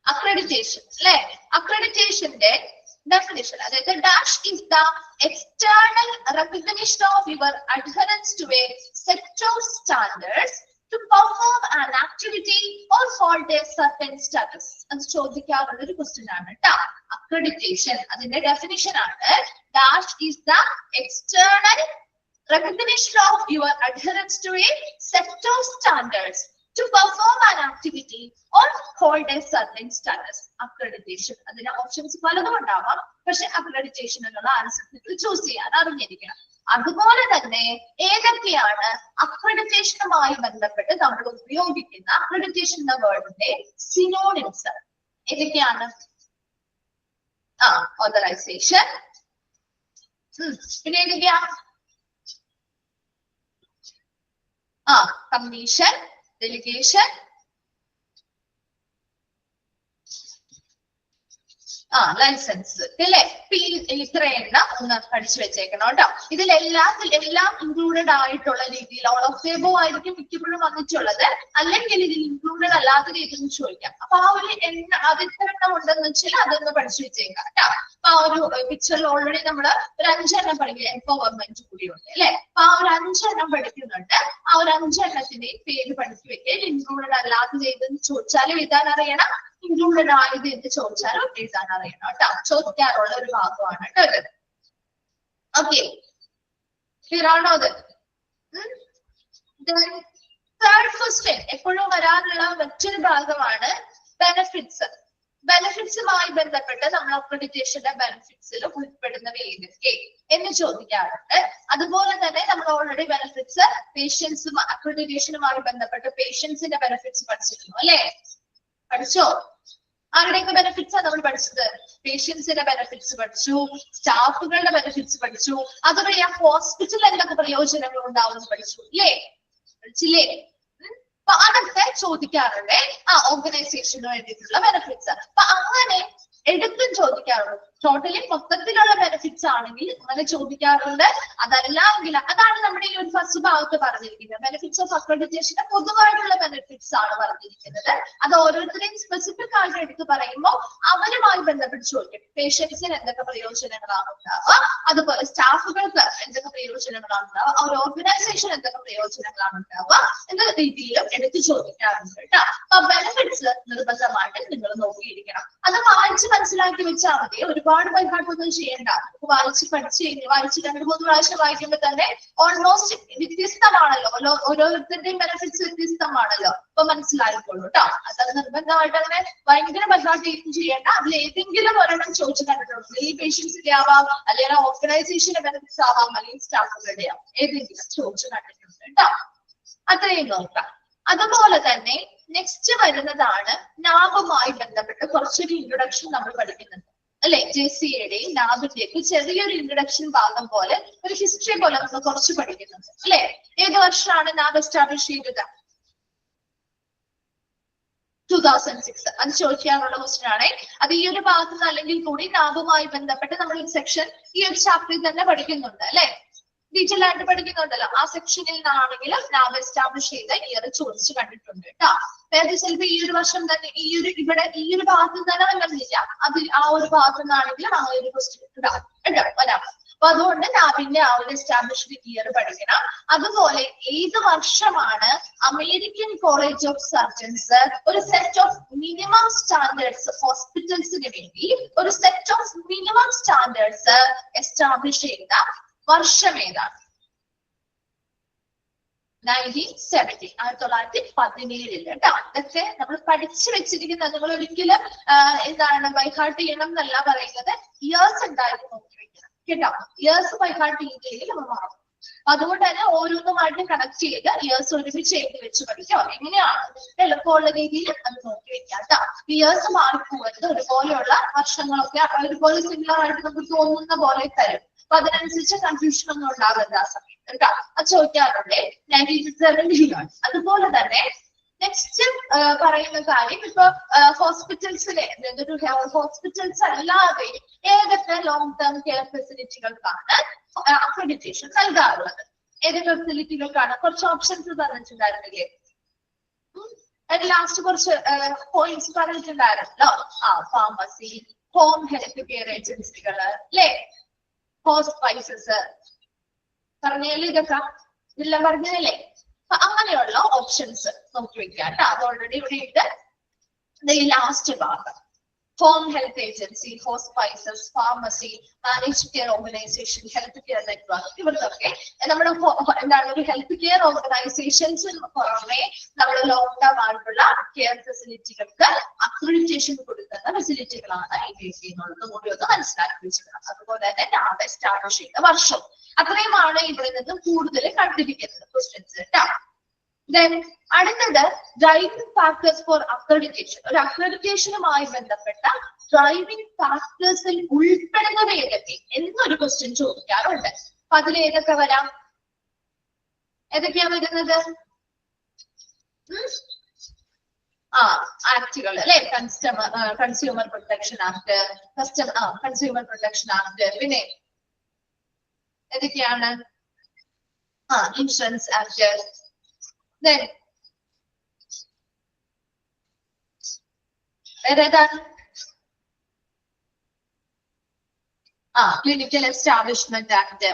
അക്രഡിറ്റേഷൻ അല്ലെ. അക്രഡിറ്റേഷന്റെ definition. The dash is the external recognition of your adherence to a set of standards to perform an activity or hold a certain status. അത് ചോദിക്കാറുള്ള ഒരു ക്വസ്റ്റ്യൻ ആണ് കേട്ടോ. അക്രഡിറ്റേഷൻ അതിന്റെ ഡെഫിനിഷൻ ആണ് dash is the external recognition of your adherence to a set of standards to perform an activity or hold a certain status. Accreditation. അതിന്റെ options പലതും ഉണ്ടാവാം, പക്ഷെ അക്രഡിറ്റേഷൻ എന്നുള്ള ആൻസർ നിങ്ങൾ ചൂസ് ചെയ്യാൻ അറിഞ്ഞിരിക്കണം. അതുപോലെ തന്നെ ഏതൊക്കെയാണ് അക്രഡിറ്റേഷനുമായി ബന്ധപ്പെട്ട് നമ്മൾ ഉപയോഗിക്കുന്ന അക്രഡിറ്റേഷൻ എന്ന വേർഡിന്റെ സിനോണിംസ് ഏതൊക്കെയാണ്? ഓതറൈസേഷൻ, പിന്നെ ഏതൊക്കെയാ? കമ്മീഷൻ, delegation, ലൈസൻസ് അല്ലേ? ഇത്രയെണ്ണം ഒന്ന് പഠിച്ചു വെച്ചേക്കണം കേട്ടോ. എല്ലാം ഇൻക്ലൂഡഡ് ആയിട്ടുള്ള രീതിയിൽ ഓൾ ഓഫ് ദി എബോവ് ആയിരിക്കും മിക്കപ്പോഴും വന്നിട്ടുള്ളത്, അല്ലെങ്കിൽ ഇതിൽ ഇൻക്ലൂഡഡ് അല്ലാത്ത രീതിയിൽ ചോദിക്കാം. അപ്പൊ ആ ഒരു ആദ്യത്തെ എണ്ണം ഉണ്ടെന്ന് വെച്ചാൽ അതൊന്ന് പഠിച്ചു വെച്ചേക്കാം കേട്ടോ. അപ്പൊ ആ ഒരു പിക്ചറിൽ ഓൾറെഡി നമ്മള് ഒരു 5 എണ്ണം പഠിക്കുക, എംപവർമെന്റ് കൂടിയുണ്ട് അല്ലെ? അപ്പൊ ആ ഒരു 5 എണ്ണം പഠിക്കുന്നുണ്ട്. ആ ഒരു 5 എണ്ണത്തിന്റെയും പേര് പഠിച്ചു വെക്കുക. ഇൻക്ലൂഡഡ് അല്ലാത്തത് ഏതെന്ന് ചോദിച്ചാലും എഴുതാൻ അറിയണം, ഇൻക്ലൂഡഡ് ആയത് എന്ന് ചോദിച്ചാലും എഴുതാൻ അറിയണം കേട്ടോ. ചോദിക്കാറുള്ള ഒരു ഭാഗമാണ് കേട്ടോ ഇത്. ഓക്കെ, ക്ലിയർ ആണോ അത്? തേർഡ് ക്വസ്റ്റ്യൻ എപ്പോഴും വരാനുള്ള മറ്റൊരു ഭാഗമാണ് ബെനഫിറ്റ്സ്. ബെനഫിറ്റ്സുമായി ബന്ധപ്പെട്ട് നമ്മൾ അക്രഡിറ്റേഷന്റെ ബെനഫിറ്റ്സിൽ ഉൾപ്പെടുന്നവ ഏതൊക്കെ എന്ന് ചോദിക്കാറുണ്ട്. അതുപോലെ തന്നെ നമ്മൾ ഓൾറെഡി ബെനഫിറ്റ്സ് പേഷ്യൻസും അക്രഡിറ്റേഷനുമായി ബന്ധപ്പെട്ട് പേഷ്യൻസിന്റെ ബെനഫിറ്റ്സ് പഠിച്ചിരുന്നു അല്ലെ? പഠിച്ചോ? ആരുടെയൊക്കെ ബെനഫിറ്റ്സാണ് നമ്മൾ പഠിച്ചത്? പേഷ്യൻസിന്റെ ബെനഫിറ്റ്സ് പഠിച്ചു, സ്റ്റാഫുകളുടെ ബെനഫിറ്റ്സ് പഠിച്ചു, അതുവഴി ആ ഹോസ്പിറ്റലിൽ എന്തൊക്കെ പ്രയോജനങ്ങൾ ഉണ്ടാവുമെന്ന് പഠിച്ചു ഇല്ലേ? പഠിച്ചില്ലേ? അപ്പൊ അതൊക്കെ ചോദിക്കാറുണ്ട്. ഓർഗനൈസേഷന് വേണ്ടിയിട്ടുള്ള ബെനഫിറ്റ്സ്. അപ്പൊ അങ്ങനെ എടുത്തും ചോദിക്കാറുണ്ട്. ടോട്ടലി മൊത്തത്തിലുള്ള ബെനിഫിറ്റ്സ് ആണെങ്കിൽ അങ്ങനെ ചോദിക്കാറുണ്ട്. അതല്ല എങ്കിൽ അതാണ് നമ്മുടെ ഈ ഒരു ഫസ്റ്റ് ഭാഗത്ത് പറഞ്ഞിരിക്കുന്നത്. ബെനിഫിറ്റ്സ് ഓഫ് അക്രഡിറ്റേഷന്റെ പൊതുവായിട്ടുള്ള ബെനിഫിറ്റ്സ് ആണ് പറഞ്ഞിരിക്കുന്നത്. അത് ഓരോരുത്തരെയും സ്പെസിഫിക് ആയിട്ട് എടുത്ത് പറയുമ്പോൾ അവരുമായി ബന്ധപ്പെട്ട് ചോദിക്കും. പേഷ്യൻസിന് എന്തൊക്കെ പ്രയോജനങ്ങളാണ് ഉണ്ടാവുക, അതുപോലെ സ്റ്റാഫുകൾക്ക് എന്തൊക്കെ പ്രയോജനങ്ങളാണ് ഉണ്ടാവുക, ഒരു ഓർഗനൈസേഷൻ എന്തൊക്കെ പ്രയോജനങ്ങളാണ് ഉണ്ടാവുക എന്ന രീതിയിലും എടുത്ത് ചോദിക്കാറുണ്ട് കേട്ടോ. അപ്പൊ ബെനിഫിറ്റ്സ് നിർബന്ധമായിട്ട് നിങ്ങൾ നോക്കിയിരിക്കണം. അത് വായിച്ച് മനസ്സിലാക്കി വെച്ചാൽ മതി. ഒരുപാട് ബൈഹാർട്ടൊന്നും ചെയ്യേണ്ട. വായിച്ച് പഠിച്ച് വായിച്ച് 2-3 പ്രാവശ്യം വായിക്കുമ്പോൾ തന്നെ ഓൾമോസ്റ്റ് വ്യത്യസ്തമാണല്ലോ, ഓരോരുത്തരുടെയും ബെനിഫിറ്റ്സ് വ്യത്യസ്തമാണല്ലോ. അപ്പൊ മനസ്സിലായിക്കോളൂ കേട്ടോ. അത് നിർബന്ധമായിട്ട് അങ്ങനെ ഭയങ്കര ബൈഹാർട്ട് ചെയ്യേണ്ട. അതിൽ ഏതെങ്കിലും ഒരെണ്ണം ചോദിച്ചു കണ്ടിട്ടുള്ളൂ. ഈ പേഷ്യൻസിന്റെ ആവാം, അല്ലെങ്കിൽ ഓർഗനൈസേഷന്റെ ബെനിഫിറ്റ്സ് ആവാം, അല്ലെങ്കിൽ സ്റ്റാഫുകളുടെ ആവാം, ഏതെങ്കിലും ചോദിച്ചു കണ്ടിട്ടുണ്ട് കേട്ടോ. അത്രയും നോക്കാം. അതുപോലെ തന്നെ നെക്സ്റ്റ് വരുന്നതാണ് നാബുമായി ബന്ധപ്പെട്ട് കുറച്ചൊരു ഇൻട്രൊഡക്ഷൻ നമ്മൾ പഠിക്കുന്നുണ്ട് അല്ലെ? JCAയുടെയും നാബിന്റെയൊക്കെ ചെറിയൊരു ഇൻട്രൊഡക്ഷൻ ഭാഗം പോലെ ഒരു ഹിസ്റ്ററി പോലെ നമ്മൾ കുറച്ച് പഠിക്കുന്നുണ്ട് അല്ലെ? ഏത് വർഷമാണ് നാബ് എസ്റ്റാബ്ലിഷ് ചെയ്തത്? 2006. അത് ചോദിക്കാനുള്ള ക്വസ്റ്റ്യൻ ആണ്. അത് ഈ ഒരു ഭാഗത്ത് നിന്ന് അല്ലെങ്കിൽ കൂടി നാബുമായി ബന്ധപ്പെട്ട് നമ്മൾ ഒരു സെക്ഷൻ ഈ ഒരു ചാപ്റ്ററിൽ തന്നെ പഠിക്കുന്നുണ്ട് അല്ലെ? ഡീറ്റെയിൽ ആയിട്ട് പഠിക്കുന്നുണ്ടല്ലോ. ആ സെക്ഷനിൽ നിന്നാണെങ്കിലും നാബ് എസ്റ്റാബ്ലിഷ് ചെയ്ത ഇയർ ചോദിച്ചു കണ്ടിട്ടുണ്ട് കേട്ടോ. അതായത് ചിലപ്പോ ഈ ഒരു വർഷം തന്നെ ഈ ഒരു ഭാഗത്ത് തന്നെ വരുന്നില്ല, അത് ആ ഒരു ഭാഗത്ത് നിന്നാണെങ്കിലും ആ ഒരു ക്വസ്റ്റ്യൻ വരാം. അപ്പൊ അതുകൊണ്ട് നാബിന്റെ ആ ഒരു എസ്റ്റാബ്ലിഷ്ഡ് ഇയർ പഠിക്കണം. അതുപോലെ ഏത് വർഷമാണ് അമേരിക്കൻ കോളേജ് ഓഫ് സർജൻസ് ഒരു സെറ്റ് ഓഫ് മിനിമം സ്റ്റാൻഡേർഡ്സ് ഹോസ്പിറ്റൽസിന് വേണ്ടി ഒരു set of minimum standards establish ചെയ്ത വർഷം ഏതാണ്? 1970, 1917 കേട്ടോ. ഇതൊക്കെ നമ്മൾ പഠിച്ചു വെച്ചിരിക്കുന്നത്. നിങ്ങൾ ഒരിക്കലും എന്താണ് ബൈഹാർട്ട് ചെയ്യണം എന്നല്ല പറയുന്നത്. ഇയേഴ്സ് എന്തായാലും നോക്കി വെക്കണം കേട്ടോ. ഇയേഴ്സ് ബൈഹാർട്ട് ചെയ്തില്ലെങ്കിൽ നമ്മൾ മാറും. അതുകൊണ്ട് തന്നെ ഓരോന്നുമായിട്ട് കണക്ട് ചെയ്ത് ഇയേഴ്സ് ഒരുമിച്ച് എഴുതി വെച്ച് പഠിക്കാം. എങ്ങനെയാണ് എളുപ്പമുള്ള രീതിയിൽ അത് നോക്കി വെക്കാം കേട്ടോ. ഇയേഴ്സ് മാറിപ്പോകരുത്. ഒരുപോലെയുള്ള വർഷങ്ങളൊക്കെ ഒരുപോലെ സിമിലർ ആയിട്ട് നമുക്ക് തോന്നുന്ന പോലെ തരും. അപ്പൊ അതിനനുസരിച്ച് കൺഫ്യൂഷൻ ഒന്നും ഉണ്ടാകരുത് ആ സമയത്ത് കേട്ടോ. അത് ചോദിക്കാറുണ്ട് 1970. അതുപോലെ തന്നെ നെക്സ്റ്റ് പറയുന്ന കാര്യം ഇപ്പൊ ഹോസ്പിറ്റൽസിലെ ഹോസ്പിറ്റൽസ് അല്ലാതെ ഏതൊക്കെ ലോങ് ടേം കെയർ ഫെസിലിറ്റികൾക്കാണ് അക്രഡിറ്റേഷൻ നൽകാറുള്ളത്? ഏതൊക്കെ ഫെസിലിറ്റികൾക്കാണ്? കുറച്ച് ഓപ്ഷൻസ് തന്നിട്ടുണ്ടായിരുന്നില്ലേ? ലാസ്റ്റ് കുറച്ച് പോയിന്റ്സ് പറഞ്ഞിട്ടുണ്ടായിരുന്നല്ലോ. ഫാർമസി, ഹോം ഹെൽത്ത് കെയർ ഏജൻസികള് അല്ലേ, ഹോസ്പൈസസ് പറഞ്ഞാല് ഇതൊക്കെ ഇതെല്ലാം പറഞ്ഞതല്ലേ? അപ്പൊ അങ്ങനെയുള്ള ഓപ്ഷൻസ് നോക്കി വെക്കാം കേട്ടോ. അത് ഓൾറെഡി ഇവിടെ ഉണ്ട്. ഈ ലാസ്റ്റ് ഭാഗം home health agency, hospices, pharmacy, managed care organisation, health care network, ഇവിടുത്തെ നമ്മുടെ എന്താണ് ഒരു ഹെൽത്ത് കെയർ ഓർഗനൈസേഷൻസിന് പുറമെ നമ്മൾ ലോങ് ടേം ആയിട്ടുള്ള കെയർ ഫെസിലിറ്റികൾക്ക് അക്രഡിറ്റേഷൻ കൊടുക്കുന്ന ഫെസിലിറ്റികളാണ് എന്നുള്ളത് കൂടി ഒന്ന് മനസ്സിലാക്കി വെച്ചിട്ടുണ്ട്. അതുപോലെ തന്നെ നാബ് എസ്റ്റാബ്ലിഷ് ചെയ്ത വർഷം അത്രയുമാണ് ഇവിടെ നിന്ന് കൂടുതൽ കണ്ടിരിക്കുന്നത് ക്വസ്റ്റ്യൻസ് കേട്ടോ. അടുത്തത് ഡ്രൈവിംഗ് ഫാക്ടേഴ്സ് ഫോർ അക്രഡിറ്റേഷൻ. ഒരു അക്രഡിറ്റേഷനുമായി ബന്ധപ്പെട്ട ഡ്രൈവിംഗ് ഫാക്ടേഴ്സിൽ ഉൾപ്പെടുന്നവ ഏതൊക്കെ എന്നൊരു ക്വസ്റ്റ്യൻ ചോദിക്കാറുണ്ട്. അപ്പൊ അതിൽ ഏതൊക്കെ വരാം? ഏതൊക്കെയാ വരുന്നത്? ആക്ടുകൾ അല്ലെ, consumer protection act, consumer protection act, പിന്നെ ഏതൊക്കെയാണ്? ഇൻഷുറൻസ് ആക്ട്, then വേറേതാണ്? ക്ലിനിക്കൽ എസ്റ്റാബ്ലിഷ്മെന്റ് ആക്ട്,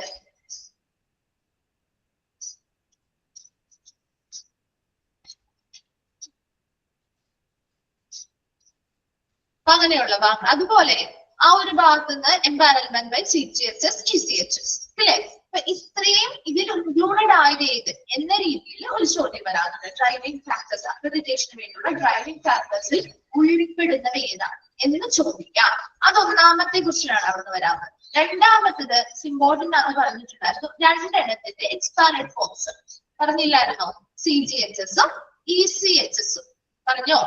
അങ്ങനെയുള്ള ഭാഗം. അതുപോലെ ആ ഒരു ഭാഗത്ത് നിന്ന് എൻവയറൺമെന്റ് ബൈ CGHS, ECHS അല്ലേ? അപ്പൊ ഇത്രയും ഇതിൽ ഇൻക്ലൂഡഡ് ആയത് ഏത് എന്ന രീതിയിൽ ഒരു ചോദ്യം വരാറുണ്ട്. ഡ്രൈവിംഗ് ഫാക്ടേഴ്സ്, അക്രഡിറ്റേഷന് വേണ്ടിയുള്ള ഡ്രൈവിംഗ് ഫാക്ടേഴ്സിൽ ഉൾപ്പെടുന്നവ ഏതാണ് എന്ന് ചോദിക്കാം. അത് ഒന്നാമത്തെ ക്വസ്റ്റ്യനാണ് അവിടെ നിന്ന് വരാറ്. രണ്ടാമത്തത് ഇമ്പോർട്ടന്റ് ആണെന്ന് പറഞ്ഞിട്ടുണ്ടായിരുന്നു. രണ്ടെണ്ണത്തിന്റെ എക്സ്പാൻഡഡ് ഫോംസ് പറഞ്ഞില്ലായിരുന്നോ? CGHS-ഉം ECHS-ഉം പറഞ്ഞോ?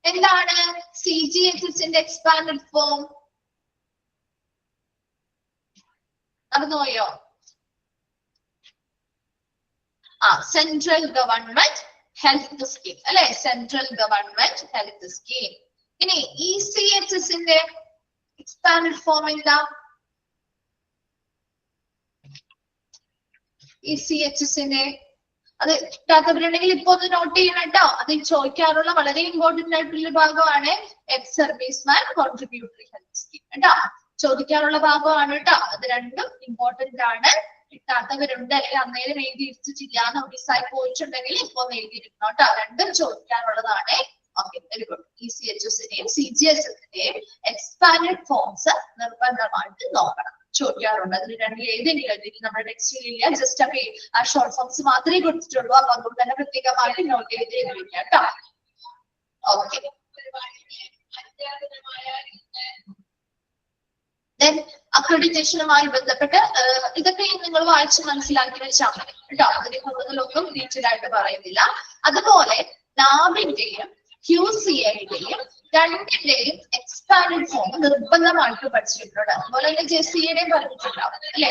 എന്താണ് CGHS-ന്റെ എക്സ്പാൻഡഡ് ഫോം? അറിഞ്ഞോയോ? സെൻട്രൽ ഗവൺമെന്റ് ഹെൽത്ത് സ്കീം അല്ലെ, സെൻട്രൽ ഗവൺമെന്റ് ഹെൽത്ത് സ്കീം. ഇനി ECHS-ന്റെ എക്സ്പാൻഡഡ് ഫോം എന്താ? ECHS-ന്റെ അത് കിട്ടാത്തവരുണ്ടെങ്കിൽ ഇപ്പൊ ഒന്ന് നോട്ട് ചെയ്യണം കേട്ടോ. അത് ചോദിക്കാറുള്ള വളരെ ഇമ്പോർട്ടന്റ് ആയിട്ടുള്ള ഭാഗമാണ്. Ex serviceman contributory health scheme കേട്ടോ, ചോദിക്കാറുള്ള ഭാഗമാണ് കേട്ടോ. അത് രണ്ടും ഇമ്പോർട്ടന്റ് ആണ്. കിട്ടാത്തവരുണ്ട് അല്ലെങ്കിൽ അന്നേരം എഴുതിയിരിച്ചിട്ടില്ല, നോട്ടീസായി പോയിട്ടുണ്ടെങ്കിൽ ഇപ്പൊ എഴുതിയിരിക്കണം കേട്ടോ. രണ്ടും ചോദിക്കാനുള്ളതാണ്. Okay, very good. ECHS-ന്റെയും CGHS-ന്റെയും എക്സ്പാൻഡഡ് ഫോംസ് നിർബന്ധമായിട്ട് നോക്കണം, ചോദിക്കാറുണ്ട്. അതിൽ രണ്ടിൽ ഏതെങ്കിലും നമ്മുടെ ടെക്സ്റ്റിൽ ഇല്ല, ജസ്റ്റ് ഒക്കെ ആ ഷോർട്ട് ഫോംസ് മാത്രമേ കൊടുത്തിട്ടുള്ളൂ. അപ്പൊ അതുകൊണ്ട് തന്നെ പ്രത്യേകമായിട്ട് നോട്ട് ചെയ്ത് വെക്കാം കേട്ടോ. ഓക്കെ, ദെൻ അക്രഡിറ്റേഷനുമായി ബന്ധപ്പെട്ട് ഇതൊക്കെ നിങ്ങൾ വായിച്ച് മനസ്സിലാക്കി വെച്ചാൽ മതി കേട്ടോ. അതിനെ കൂടുതലൊന്നും ഡീറ്റെയിൽ ആയിട്ട് പറയുന്നില്ല. അതുപോലെ നാബിന്റെയും QCA-യുടെയും രണ്ടിന്റെയും എക്സ്പാൻഡഡ് ഫോം നിർബന്ധമായിട്ട് പഠിച്ചിട്ടുണ്ട്. അതുപോലെ തന്നെ JCA-യുടെയും പറഞ്ഞിട്ടുണ്ടാവും അല്ലെ.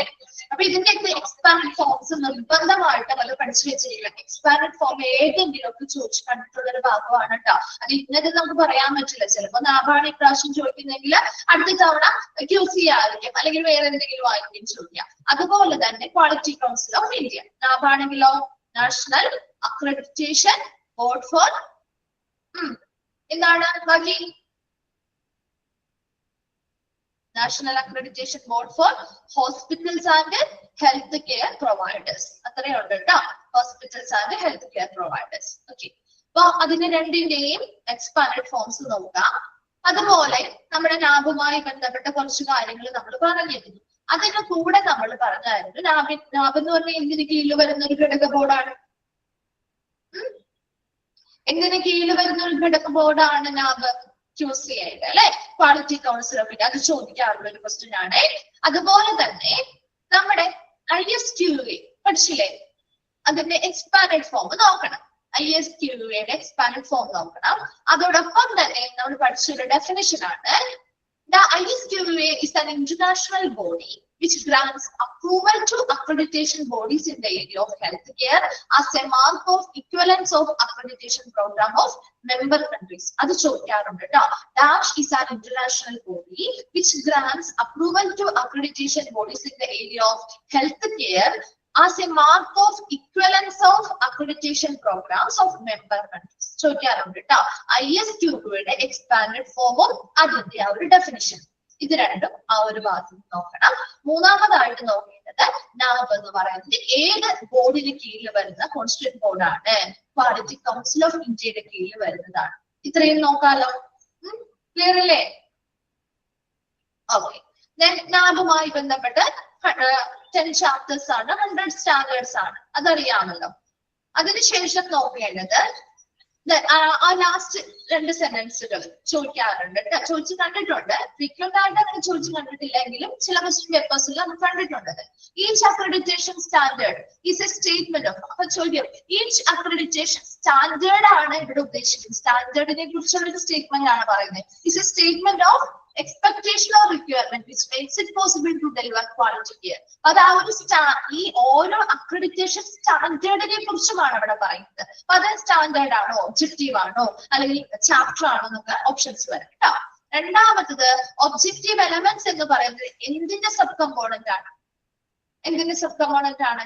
അപ്പൊ ഇതിന്റെയൊക്കെ എക്സ്പാൻഡഡ് ഫോംസ് നിർബന്ധമായിട്ട് നമ്മൾ പഠിച്ചു വെച്ചിരിക്കണം. എക്സ്പാൻഡഡ് ഫോം ഏതെങ്കിലും ഒക്കെ ചോദിച്ചു കണ്ടിട്ടുള്ള ഒരു ഭാഗമാണ് കേട്ടോ. അത് ഇന്നത് നമുക്ക് പറയാൻ പറ്റില്ല. ചിലപ്പോ നാബാണ് ഇപ്രാവശ്യം ചോദിക്കുന്നെങ്കിൽ അടുത്ത തവണ QCA ആയിരിക്കും, അല്ലെങ്കിൽ വേറെ എന്തെങ്കിലും ആയിരിക്കും ചോദിക്കാം. അതുപോലെ തന്നെ ക്വാളിറ്റി കൗൺസിൽ ഓഫ് ഇന്ത്യ, നാബാണെങ്കിലോ നാഷണൽ അക്രഡിറ്റേഷൻ ബോർഡ് ഫോർ എന്താണ് ബാക്കി? National accreditation board for hospitals and health care providers. അത്രയുണ്ട് കേട്ടോ, hospitals and health care providers. Okay, അപ്പൊ അതിന് രണ്ടിന്റെയും എക്സ്പാൻഡഡ് ഫോംസ് നോക്കാം. അതുപോലെ നമ്മുടെ നാബുമായി ബന്ധപ്പെട്ട കുറച്ച് കാര്യങ്ങൾ നമ്മൾ പറഞ്ഞിരുന്നു. അതിന്റെ കൂടെ നമ്മൾ പറഞ്ഞായിരുന്നു നാബ് എന്ന് പറഞ്ഞാൽ എന്തിന് കീഴിൽ വരുന്ന ഒരു ഘടക ബോർഡാണ്? എന്തിന് കീഴിൽ വരുന്ന ഒരു ഘടക ബോർഡാണ് നാബ്? QCA-യുടെ അല്ലെ, ക്വാളിറ്റി കൗൺസിൽ ഓഫ് ഇന്ത്യ. അത് ചോദിക്കാറുള്ള ഒരു ക്വസ്റ്റ്യൻ ആണ്. അതുപോലെ തന്നെ നമ്മുടെ ISQA പഠിച്ചില്ലേ, അതിന്റെ എക്സ്പാൻഡഡ് ഫോം നോക്കണം. ISQA-യുടെ എക്സ്പാൻഡഡ് ഫോം നോക്കണം. അതോടൊപ്പം തന്നെ നമ്മൾ പഠിച്ചൊരു ഡെഫിനിഷൻ ആണ്, the ISQA is an international body which grants approval to accreditation bodies in the area of healthcare as a mark of equivalence of accreditation program of member countries. അത് ചോദിക്കാറുണ്ട് കേട്ടോ. DASH is an international body which grants approval to accreditation bodies in the area of healthcare as a mark of equivalence of accreditation programs of member countries. ചോദിക്കാറുണ്ട് കേട്ടോ. ISQA-യുടെ expanded ഫോമും അതിന്റെ ആ ഒരു definition, ഇത് രണ്ടും ആ ഒരു ഭാഗത്ത് നോക്കണം. മൂന്നാമതായിട്ട് നോക്കേണ്ടത് നാബ് എന്ന് പറയുന്നത് ഏത് ബോർഡിന് കീഴിൽ വരുന്ന കോൺസ്റ്റിറ്റ്യൂന്റ് ബോർഡാണ്? ക്വാളിറ്റി കൗൺസിൽ ഓഫ് ഇന്ത്യയുടെ കീഴിൽ വരുന്നതാണ്. ഇത്രയും നോക്കാലോ. ക്ലിയർ അല്ലേ? ഓക്കെ, നാബുമായി ബന്ധപ്പെട്ട് 10 ചാപ്റ്റേഴ്സ് ആണ്, 100 സ്റ്റാൻഡേർഡ്സ് ആണ്, അതറിയാമല്ലോ. അതിനുശേഷം നോക്കേണ്ടത് ആ ലാസ്റ്റ് 2 സെന്റൻസുകൾ ചോദിക്കാറുണ്ട്, ചോദിച്ചു കണ്ടിട്ടുണ്ട്. ഫ്രീക്വന്റ് ആയിട്ട് അങ്ങനെ ചോദിച്ചു കണ്ടിട്ടില്ലെങ്കിലും ചില ക്വസ്റ്റ്യൻ പേപ്പേഴ്സിൽ നമ്മൾ കണ്ടിട്ടുണ്ട്. Each accreditation standard is A statement of. അപ്പൊ ചോദ്യം, ഈച്ച് അക്രഡിറ്റേഷൻ സ്റ്റാൻഡേർഡ് ആണ് ഇവിടെ ഉദ്ദേശിക്കുന്നത്. സ്റ്റാൻഡേർഡിനെ കുറിച്ചുള്ള ഒരു സ്റ്റേറ്റ്മെന്റ് ആണ് പറയുന്നത്. Is A statement of expectation or requirement which makes it possible to deliver quality care. അത് ആ ഒരു ഈ ഓരോ അക്രഡിറ്റേഷൻ സ്റ്റാൻഡേർഡിനെ കുറിച്ചുമാണ് അവിടെ പറയുന്നത്. അപ്പൊ അത് സ്റ്റാൻഡേർഡ് ആണോ, ഒബ്ജക്റ്റീവ് ആണോ, അല്ലെങ്കിൽ ചാപ്റ്റർ ആണോ എന്നൊക്കെ ഓപ്ഷൻസ് വരാം കേട്ടോ. രണ്ടാമത്തത് ഒബ്ജക്റ്റീവ് എലമെന്റ്സ് എന്ന് പറയുന്നത് എന്തിന്റെ സബ് കമ്പോണന്റ് ആണ്? എന്തിന്റെ സബ് കമ്പോണന്റ് ആണ്?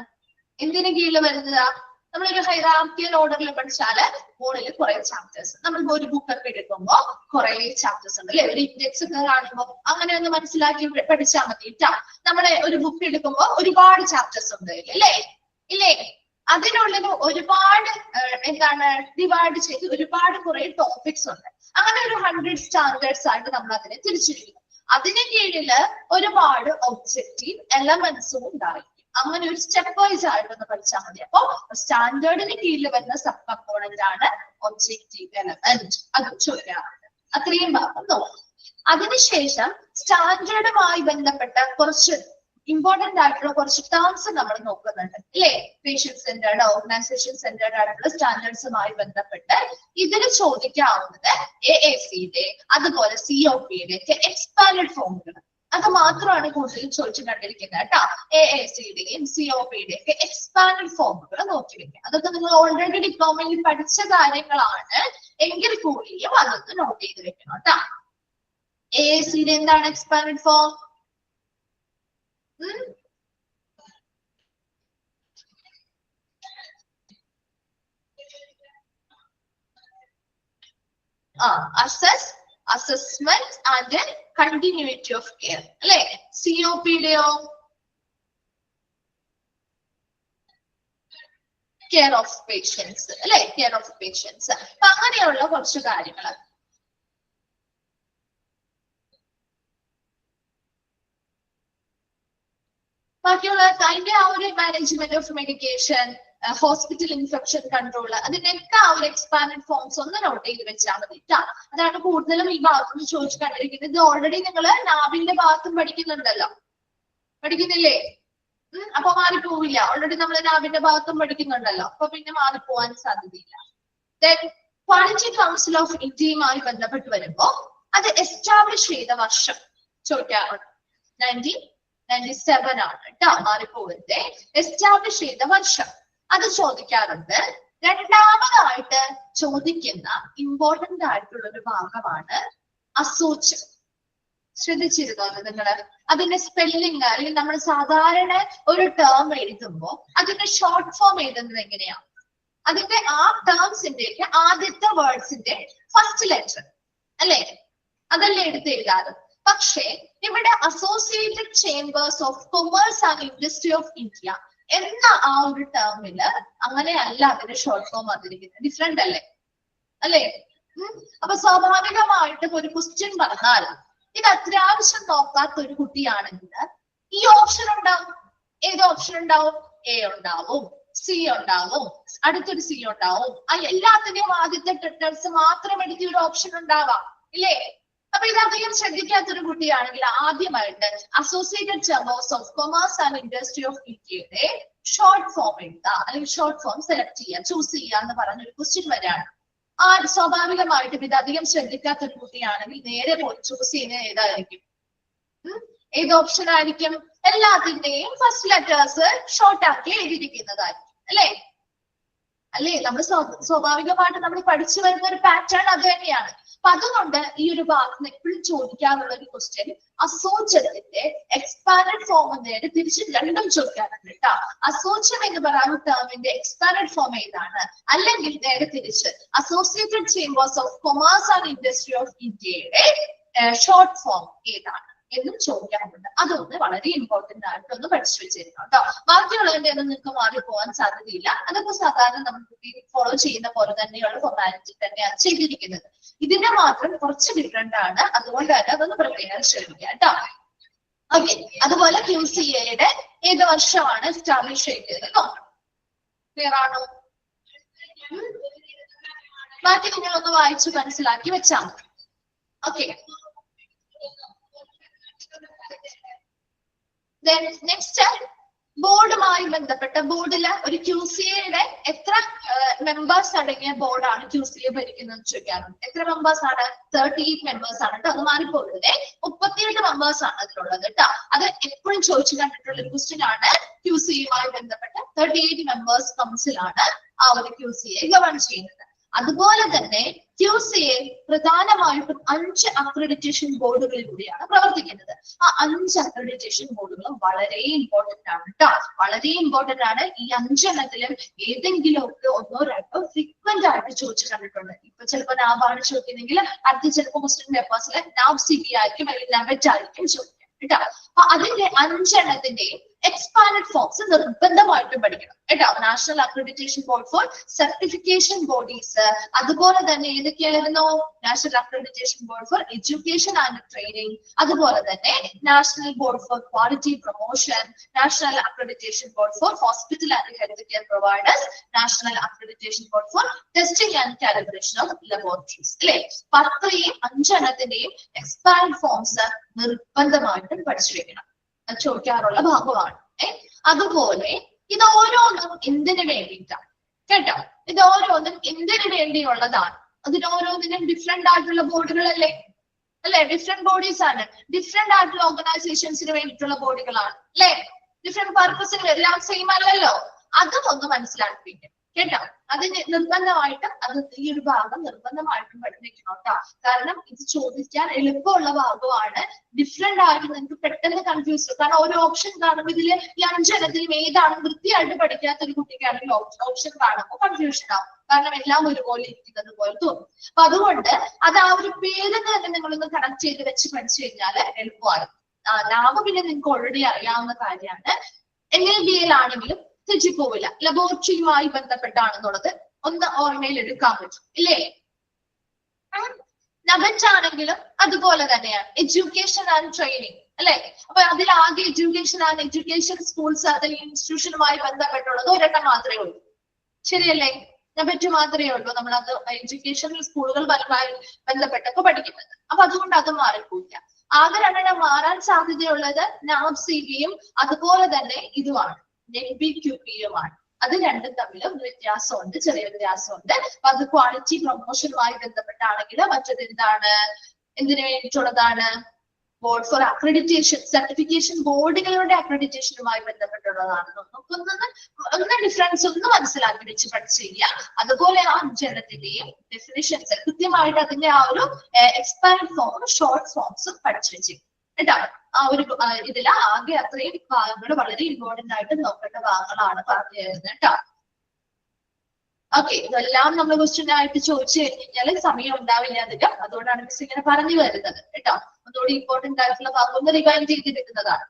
എന്തിന് കീഴിൽ വരുന്നതാ? നമ്മളൊരു ഹൈറാർക്കിയൽ ഓർഡറിൽ പഠിച്ചാല് മുകളിൽ കുറെ ചാപ്റ്റേഴ്സ്. നമ്മൾ ഒരു ബുക്കൊക്കെ എടുക്കുമ്പോ കുറെ ചാപ്റ്റേഴ്സ് ഉണ്ട് അല്ലെ? ഒരു ഇൻഡെക്സ് ഒക്കെ കാണുമ്പോൾ അങ്ങനെ ഒന്ന് മനസ്സിലാക്കി പഠിച്ചാൽ മതി കേട്ടോ. നമ്മളെ ഒരു ബുക്ക് എടുക്കുമ്പോ ഒരുപാട് ചാപ്റ്റേഴ്സ് ഉണ്ട് അല്ലേ? ഇല്ലേ? അതിനുള്ളിൽ ഒരുപാട് എന്താണ് ഡിവൈഡ് ചെയ്ത് ഒരുപാട് കുറെ ടോപ്പിക്സ് ഉണ്ട്. അങ്ങനെ ഒരു 100 സ്റ്റാൻഡേർഡ്സ് ആയിട്ട് നമ്മൾ അതിനെ തിരിച്ചിരിക്കുന്നു. അതിന് കീഴില് ഒരുപാട് ഒബ്ജക്റ്റീവ് എലമെന്റ്സും ഉണ്ടായിരിക്കും. അങ്ങനെ ഒരു സ്റ്റെപ്പ് വൈസ് ആയിട്ടൊന്ന് പഠിച്ചാൽ മതി. അപ്പൊ സ്റ്റാൻഡേർഡിന് കീഴിൽ വരുന്ന സബ് കമ്പോണന്റ് ആണ് ഒബ്ജക്റ്റീവ് എലമെന്റ്. അത് ചോദിക്കാറുണ്ട്. അത്രയും ഭാഗം നോക്കും. അതിനുശേഷം സ്റ്റാൻഡേർഡുമായി ബന്ധപ്പെട്ട കുറച്ച് ഇമ്പോർട്ടന്റ് ആയിട്ടുള്ള കുറച്ച് ടേംസ് നമ്മൾ നോക്കുന്നുണ്ട് അല്ലേ? പേഷ്യന്റ് സെന്റേർഡ്, ഓർഗനൈസേഷൻ സെന്റേർഡ് ആയിട്ടുള്ള സ്റ്റാൻഡേർഡ്സുമായി ബന്ധപ്പെട്ട് ഇതിൽ ചോദിക്കാവുന്നത് AACയുടെ അതുപോലെ COPയുടെ ഒക്കെ എക്സ്പാൻഡഡ് ഫോമുകൾ. അത് മാത്രമാണ് കൂടുതൽ ചോദിച്ചു കണ്ടിരിക്കുന്നത് കേട്ടോ. AACയുടെയും COPയുടെയും ഒക്കെ എക്സ്പാൻഡഡ് ഫോമുകൾ നോക്കി വെക്കുക. അതൊക്കെ നിങ്ങൾ ഓൾറെഡി ഡിപ്ലോമയിൽ പഠിച്ച കാര്യങ്ങളാണ് എങ്കിൽ കൂടിയും അതൊന്ന് നോട്ട് ചെയ്ത് വെക്കണം കേട്ടോ. AACയുടെ എന്താണ് expanded form? Assess, assessment and continuity of care അല്ലെ? COPയുടെയോ കെയർ ഓഫ് പേഷ്യൻസ് അല്ലെ? Care of patients. അപ്പൊ അങ്ങനെയുള്ള കുറച്ച് കാര്യങ്ങൾ. ബാക്കിയുള്ള അതിന്റെ ആ ഒരു management of medication, hospital infection control, അതിനൊക്കെ ആ ഒരു എക്സ്പാൻഡഡ് ഫോംസ് ഒന്ന് നോട്ട് ചെയ്ത് വെച്ചാൽ മതി. അതാണ് കൂടുതലും ഈ ഭാഗത്തുനിന്ന് ചോദിച്ചു കണ്ടിരിക്കുന്നത്. ഇത് ഓൾറെഡി നിങ്ങൾ നാവിന്റെ ഭാഗത്തും പഠിക്കുന്നുണ്ടല്ലോ, പഠിക്കുന്നില്ലേ? അപ്പൊ മാറിപ്പോവില്ല. ഓൾറെഡി നമ്മൾ നാവിന്റെ ഭാഗത്തും പഠിക്കുന്നുണ്ടല്ലോ, അപ്പൊ പിന്നെ മാറിപ്പോവാൻ സാധ്യതയില്ല. ദെൻ ക്വാളിറ്റി കൗൺസിൽ ഓഫ് ഇന്ത്യയുമായി ബന്ധപ്പെട്ട് വരുമ്പോ അത് എസ്റ്റാബ്ലിഷ് ചെയ്ത വർഷം ചോദിക്കാറുണ്ട്. 1997 ആണ് കേട്ടോ. മാറിപ്പോവരുത്. എസ്റ്റാബ്ലിഷ് ചെയ്ത വർഷം അത് ചോദിക്കാറുണ്ട്. രണ്ടാമതായിട്ട് ചോദിക്കുന്ന ഇമ്പോർട്ടന്റ് ആയിട്ടുള്ള ഒരു ഭാഗമാണ് അസോച്ച്. ശ്രദ്ധിച്ചിരുന്നോ നിങ്ങള്? അതിന്റെ സ്പെല്ലിംഗ് അല്ലെങ്കിൽ നമ്മൾ സാധാരണ ഒരു ടേം എഴുതുമ്പോ അതിന്റെ ഷോർട്ട് ഫോം എഴുതുന്നത് എങ്ങനെയാണ്? അതിന്റെ ആ ടേംസിന്റെ ആദ്യത്തെ വേർഡ്സിന്റെ ഫസ്റ്റ് ലെറ്റർ അല്ലെ? അതല്ലേ എടുത്ത് എഴുതാറ്. പക്ഷേ ഇവിടെ associated chambers of commerce and industry of India എന്ന ആ ഒരു ടേമില് അങ്ങനെയല്ല അതിന്റെ ഷോർട്ട് ഫോം വന്നിരിക്കുന്നത്. ഡിഫറെന്റ് അല്ലേ? അല്ലേ? അപ്പൊ സ്വാഭാവികമായിട്ടും ഒരു ക്വസ്റ്റ്യൻ പറഞ്ഞാൽ ഇത് അത്യാവശ്യം നോക്കാത്ത ഒരു കുട്ടിയാണെങ്കിൽ ഈ ഓപ്ഷൻ ഉണ്ടാവും. ഏത് ഓപ്ഷൻ ഉണ്ടാവും? A ഉണ്ടാവും, C ഉണ്ടാവും, അടുത്തൊരു C ഉണ്ടാവും. ആ എല്ലാത്തിന്റെയും ആദ്യത്തെ ലെറ്റേഴ്സ് മാത്രം എടുത്ത ഒരു ഓപ്ഷൻ ഉണ്ടാവാം ഇല്ലേ? അപ്പൊ ഇത് അധികം ശ്രദ്ധിക്കാത്തൊരു കുട്ടിയാണെങ്കിൽ ആദ്യമായിട്ട് associated chambers of commerce and industry of ഇന്ത്യയുടെ ഷോർട്ട് ഫോം എഴുതുക, അല്ലെങ്കിൽ ഷോർട്ട് ഫോം സെലക്ട് ചെയ്യുക, ചൂസ് ചെയ്യുക എന്ന് പറഞ്ഞൊരു ക്വസ്റ്റ്യൻ വരെയാണ്. ആ സ്വാഭാവികമായിട്ടും ഇത് അധികം ശ്രദ്ധിക്കാത്തൊരു കുട്ടിയാണെങ്കിൽ നേരെ പോയി ചൂസ് ചെയ്യുന്നത് ഏതായിരിക്കും? ഏത് ഓപ്ഷൻ ആയിരിക്കും? എല്ലാത്തിന്റെയും ഫസ്റ്റ് ലെറ്റേഴ്സ് ഷോർട്ട് ആക്കി എഴുതിയിരിക്കുന്നതായിരിക്കും അല്ലേ? അല്ലേ? നമ്മൾ സ്വാഭാവികമായിട്ട് നമ്മൾ പഠിച്ചു വരുന്ന ഒരു പാറ്റേൺ അത് തന്നെയാണ്. അപ്പൊ അതുകൊണ്ട് ഈ ഒരു ഭാഗത്ത് എപ്പോഴും ചോദിക്കാനുള്ള ഒരു ക്വസ്റ്റ്യൻ അസോച്ചത്തിന്റെ എക്സ്പാൻഡഡ് ഫോം നേരെ തിരിച്ച് രണ്ടും ചോദിക്കാറുണ്ട് കേട്ടോ. അസോച്ചം എന്ന് പറയുന്ന ടേമിന്റെ എക്സ്പാൻഡഡ് ഫോം ഏതാണ്, അല്ലെങ്കിൽ നേരെ തിരിച്ച് associated chambers of commerce and industry of ഇന്ത്യയുടെ ഷോർട്ട് ഫോം ഏതാണ് എന്നും ചോദിക്കാറുണ്ട്. അതൊന്ന് വളരെ ഇമ്പോർട്ടന്റ് ആയിട്ട് ഒന്ന് പഠിച്ചു വെച്ചിരുന്നു കേട്ടോ. ബാക്കിയുള്ളതിന്റെ ഒന്നും നിങ്ങൾക്ക് മാറിപ്പോകാൻ സാധ്യതയില്ല. അതൊക്കെ സാധാരണ നമ്മൾ ഫോളോ ചെയ്യുന്ന പോലെ തന്നെയുള്ള ഫോർമാലിറ്റി തന്നെയാണ് ചെയ്തിരിക്കുന്നത്. ഇതിന്റെ മാത്രം കുറച്ച് ഡിഫറെന്റ് ആണ്. അതുകൊണ്ട് തന്നെ അതൊന്ന് പ്രത്യേകം ശ്രമിക്കുക കേട്ടോ. ഓക്കെ. അതുപോലെ QCAയുടെ ഏത് വർഷമാണ് എസ്റ്റാബ്ലിഷ് ചെയ്തത് നോക്കണം. ക്ലിയർ ആണോ? ബാക്കി നിങ്ങളൊന്ന് വായിച്ചു മനസ്സിലാക്കി വെച്ചാൽ മതി. ഓക്കെ. Then next ബോർഡുമായി ബന്ധപ്പെട്ട ബോർഡില് ഒരു QCA എത്ര മെമ്പേഴ്സ് അടങ്ങിയ ബോർഡാണ് QCA ഭരിക്കുന്നത് ചോദിക്കാറുണ്ട്. എത്ര മെമ്പേഴ്സ് ആണ്? 38 മെമ്പേഴ്സ് ആണ് കേട്ടോ. അത് മാറിപ്പോകരുതേ, 38 മെമ്പേഴ്സ് ആണ് അതിലുള്ളത് കേട്ടോ. അത് എപ്പോഴും ചോദിച്ചു കണ്ടിട്ടുള്ള ഒരു ക്വസ്റ്റ്യൻ ആണ്. QCAയുമായി ബന്ധപ്പെട്ട 38 മെമ്പേഴ്സ് കൗൺസിലാണ് ആ ഒരു QCA ഗവൺ ചെയ്യുന്നത്. അതുപോലെ തന്നെ QCA പ്രധാനമായിട്ടും 5 അക്രഡിറ്റേഷൻ ബോർഡുകളിലൂടെയാണ് പ്രവർത്തിക്കുന്നത്. ആ 5 അക്രഡിറ്റേഷൻ ബോർഡുകളും വളരെ ഇമ്പോർട്ടന്റ് ആണ് കേട്ടോ. വളരെ ഇമ്പോർട്ടന്റ് ആണ്. ഈ 5 എണ്ണത്തിലും ഏതെങ്കിലും ഒക്കെ ഒന്നോ രണ്ടോ ഫ്രീക്വന്റ് ആയിട്ട് ചോദിച്ചു കണ്ടിട്ടുണ്ട്. ഇപ്പൊ ചിലപ്പോൾ നാബാണ് ചോദിക്കുന്നെങ്കിൽ അടുത്ത ചിലപ്പോൾ ക്വസ്റ്റ്യൻ പേപ്പേഴ്സിൽ നാബ് CB ആയിരിക്കും അല്ലെങ്കിൽ നബറ്റ് ആയിരിക്കും ചോദിക്കുക കേട്ടോ. അപ്പൊ അതിന്റെ 5 എണ്ണത്തിന്റെയും എക്സ്പാൻഡ് ഫോംസ് നിർബന്ധമായിട്ടും പഠിക്കണം കേട്ടോ. National accreditation board for certification bodies, അതുപോലെ തന്നെ ഏതൊക്കെയായിരുന്നു? National accreditation board for education and training, അതുപോലെ തന്നെ national board for quality promotion, national accreditation board for hospital and health care providers, national accreditation board for testing and calibration of laboratories അല്ലെ. അപ്പൊ അത്രയും 5 എണ്ണത്തിന്റെയും expand forms നിർബന്ധമായിട്ടും പഠിച്ചു വെക്കണം. അത് ചോദിക്കാറുള്ള ഭാഗമാണ്. അതുപോലെ ഇത് ഓരോന്നും എന്തിനു വേണ്ടിയിട്ടാണ് കേട്ടോ. ഇത് ഓരോന്നും എന്തിനു വേണ്ടിയുള്ളതാണ്? അതിന് ഓരോന്നിനും ഡിഫറെന്റ് ആയിട്ടുള്ള ബോർഡുകളല്ലേ അല്ലെ? ഡിഫറെന്റ് ബോഡീസ് ആണ്. ഡിഫറെന്റ് ആയിട്ടുള്ള ഓർഗനൈസേഷൻസിന് വേണ്ടിയിട്ടുള്ള ബോഡികളാണ് അല്ലെ. ഡിഫറെന്റ് പർപ്പസിന് എല്ലാം സെയിം അല്ലല്ലോ. അതും ഒന്ന് മനസ്സിലാക്കിയിരിക്കും കേട്ടോ. അതിന് നിർബന്ധമായിട്ടും ഈ ഒരു ഭാഗം നിർബന്ധമായിട്ടും പഠിപ്പിക്കണം കേട്ടോ. കാരണം ഇത് ചോദിക്കാൻ എളുപ്പമുള്ള ഭാഗമാണ്. ഡിഫറെന്റ് ആയിട്ട് നിങ്ങൾക്ക് പെട്ടെന്ന് കൺഫ്യൂസ്, കാരണം ഓരോ ഓപ്ഷൻ കാണുമ്പോൾ ഇതില് ഈ 5 എണ്ണത്തിലും ഏതാണ് വൃത്തിയായിട്ട് പഠിക്കാത്ത ഒരു കുട്ടിക്കാണെങ്കിൽ ഓപ്ഷൻ കാണുമ്പോൾ കൺഫ്യൂഷൻ ആവും. കാരണം എല്ലാം ഒരുപോലെ ഇരിക്കുന്നത് പോലെ തോന്നും. അപ്പൊ അതുകൊണ്ട് അത് ആ ഒരു പേര് തന്നെ നിങ്ങളൊന്ന് കണക്ട് ചെയ്ത് വെച്ച് പഠിച്ചു കഴിഞ്ഞാൽ എളുപ്പമാണ്. ലാഭം പിന്നെ നിങ്ങൾക്ക് ഓൾറെഡി അറിയാവുന്ന കാര്യമാണ്. LLB ആണെങ്കിലും തെറ്റിപ്പോവില്ല. ലബോറട്ടറിയുമായി ബന്ധപ്പെട്ടാണെന്നുള്ളത് ഒന്ന് ഓർമ്മയിൽ എടുക്കാൻ പറ്റും ഇല്ലേ. നബറ്റ് ആണെങ്കിലും അതുപോലെ തന്നെയാണ്. എഡ്യൂക്കേഷൻ ആൻഡ് ട്രെയിനിങ് അല്ലെ. അപ്പൊ അതിലാകെ എഡ്യൂക്കേഷൻ ആൻഡ് എഡ്യൂക്കേഷൻ സ്കൂൾസ് അല്ലെങ്കിൽ ഇൻസ്റ്റിറ്റ്യൂഷനുമായി ബന്ധപ്പെട്ടുള്ളത് ഒരെണ്ണം മാത്രമേ ഉള്ളൂ. ശരിയല്ലേ? നബറ്റ് മാത്രമേ ഉള്ളൂ നമ്മളത് എഡ്യൂക്കേഷണൽ സ്കൂളുകൾ പരമായി ബന്ധപ്പെട്ടൊക്കെ പഠിക്കുന്നത്. അപ്പൊ അതുകൊണ്ട് അത് മാറിപ്പോയില്ല. ആകെ 2 മാറാൻ സാധ്യതയുള്ളത് നാബ് CBയും അതുപോലെ തന്നെ ഇതുമാണ് NBQPയുമാണ്. അത് രണ്ടും തമ്മിലും വ്യത്യാസമുണ്ട്, ചെറിയ വ്യത്യാസമുണ്ട്. അപ്പൊ അത് ക്വാളിറ്റി പ്രൊമോഷനുമായി ബന്ധപ്പെട്ടാണെങ്കിൽ മറ്റത് എന്താണ്? എന്തിനു വേണ്ടിയിട്ടുള്ളതാണ്? ബോർഡ് ഫോർ അക്രഡിറ്റേഷൻ, സർട്ടിഫിക്കേഷൻ ബോർഡുകളുടെ അക്രഡിറ്റേഷനുമായി ബന്ധപ്പെട്ടുള്ളതാണ്. ഒന്ന് ഡിഫറൻസ് ഒന്ന് മനസ്സിലാക്കി വെച്ച് പഠിച്ചു കഴിഞ്ഞാൽ അതുപോലെ ആ 5 എണ്ണത്തിന്റെയും ഡെഫിനിഷൻസ് കൃത്യമായിട്ട് അതിന്റെ ആ ഒരു എക്സ്പാൻഡ് ഫോമും ഷോർട്ട് ഫോംസും പഠിച്ചു വെച്ചു കേട്ടോ. ആ ഒരു ഇതിൽ ആകെ അത്രയും ഭാഗങ്ങൾ വളരെ ഇമ്പോർട്ടന്റ് ആയിട്ട് നോക്കേണ്ട ഭാഗങ്ങളാണ് പറഞ്ഞു തരുന്നത് കേട്ടോ. ഓക്കെ, ഇതെല്ലാം നമ്മൾ ക്വസ്റ്റ്യൻ ആയിട്ട് ചോദിച്ചു കഴിഞ്ഞാൽ സമയം ഉണ്ടാവില്ല അതിന്. അതുകൊണ്ടാണ് മിസ് ഇങ്ങനെ പറഞ്ഞു വരുന്നത് കേട്ടോ. ഒന്നുകൂടി ഇമ്പോർട്ടന്റ് ആയിട്ടുള്ള ഭാഗം ഒന്ന് റിവൈൻഡ് ചെയ്തിരിക്കുന്നതാണ്.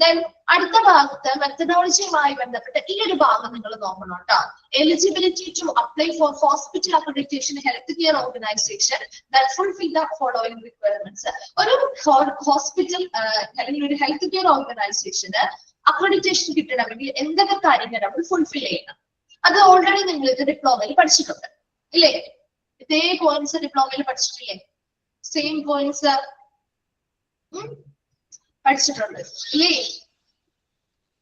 ദെൻ അടുത്ത ഭാഗത്ത് മെത്തഡോളജിയുമായി ബന്ധപ്പെട്ട് ഈ ഒരു ഭാഗം നിങ്ങൾ നോക്കണം കേട്ടോ. Eligibility to apply for hospital accreditation health care organisation that fulfil the following requirements. ഒരു ഹോസ്പിറ്റൽ അല്ലെങ്കിൽ ഒരു ഹെൽത്ത് കെയർ ഓർഗനൈസേഷന് അക്രഡിറ്റേഷൻ കിട്ടണമെങ്കിൽ എന്തൊക്കെ കാര്യങ്ങൾ നമ്മൾ ഫുൾഫിൽ ചെയ്യണം? അത് ഓൾറെഡി നിങ്ങൾ ഇത് ഡിപ്ലോമയിൽ പഠിച്ചിട്ടുണ്ട് ഇല്ലേ? ഇതേ പോയിന്റ്സ് ഡിപ്ലോമയിൽ പഠിച്ചിട്ടില്ലേ? സെയിം പോയിന്റ്സ് പഠിച്ചിട്ടുണ്ട് ഇല്ലേ?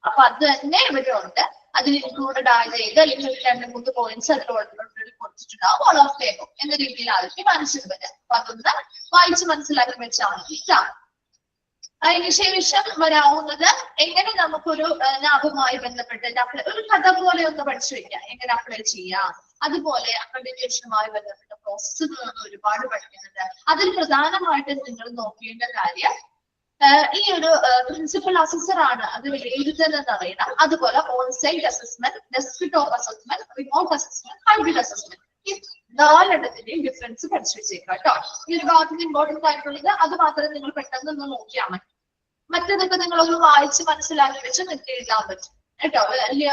അപ്പൊ അത് തന്നെ ഇവിടെ ഉണ്ട്. അതിൽ ഇൻക്ലൂഡഡ് ആയത് അല്ലെങ്കിൽ 2-3 പോയിന്റ്സ് അതിൽ ഓൾറെഡി കൊടുത്തിട്ടുണ്ടാവും. ഓൾ ഓഫ് ടേബിൾ എന്ന രീതിയിലായിരിക്കും മനസ്സിൽ വരിക. അപ്പൊ അതൊന്ന് വായിച്ച് മനസ്സിലാക്കി വെച്ചാൽ മതി. അതിനുശേഷം വരാവുന്നത് എങ്ങനെ നമുക്കൊരു ലാഭവുമായി ബന്ധപ്പെട്ട് ഒരു കഥ പോലെ ഒന്ന് പഠിച്ചു വെക്കാം. എങ്ങനെ അപ്ലൈ ചെയ്യാം, അതുപോലെ അക്രഡിറ്റേഷനുമായി ബന്ധപ്പെട്ട പ്രോസസ്സുകളൊന്നും ഒരുപാട് പഠിക്കുന്നുണ്ട്. അതിൽ പ്രധാനമായിട്ട് നിങ്ങൾ നോക്കേണ്ട കാര്യം ഈ ഒരു പ്രിൻസിപ്പൽ അസസർ ആണ് അത് വിലയിരുത്തൽ എന്ന് അറിയണം. അതുപോലെ onsite assessment, desktop assessment, remote assessment, hybrid assessment, ഈ 4 ഡിഫറൻസ് പഠിച്ചു വെച്ചേക്കാം കേട്ടോ. ഈ ഒരു ഭാഗത്തിന് ഇമ്പോർട്ടന്റ് ആയിട്ടുള്ളത് അത് മാത്രമേ നിങ്ങൾ പെട്ടെന്ന് ഒന്ന് നോക്കിയാൽ മതി. മറ്റേതൊക്കെ നിങ്ങളൊന്ന് വായിച്ച് മനസ്സിലാക്കി വെച്ച് നിങ്ങൾക്ക് എഴുതാൻ പറ്റും കേട്ടോ. വലിയ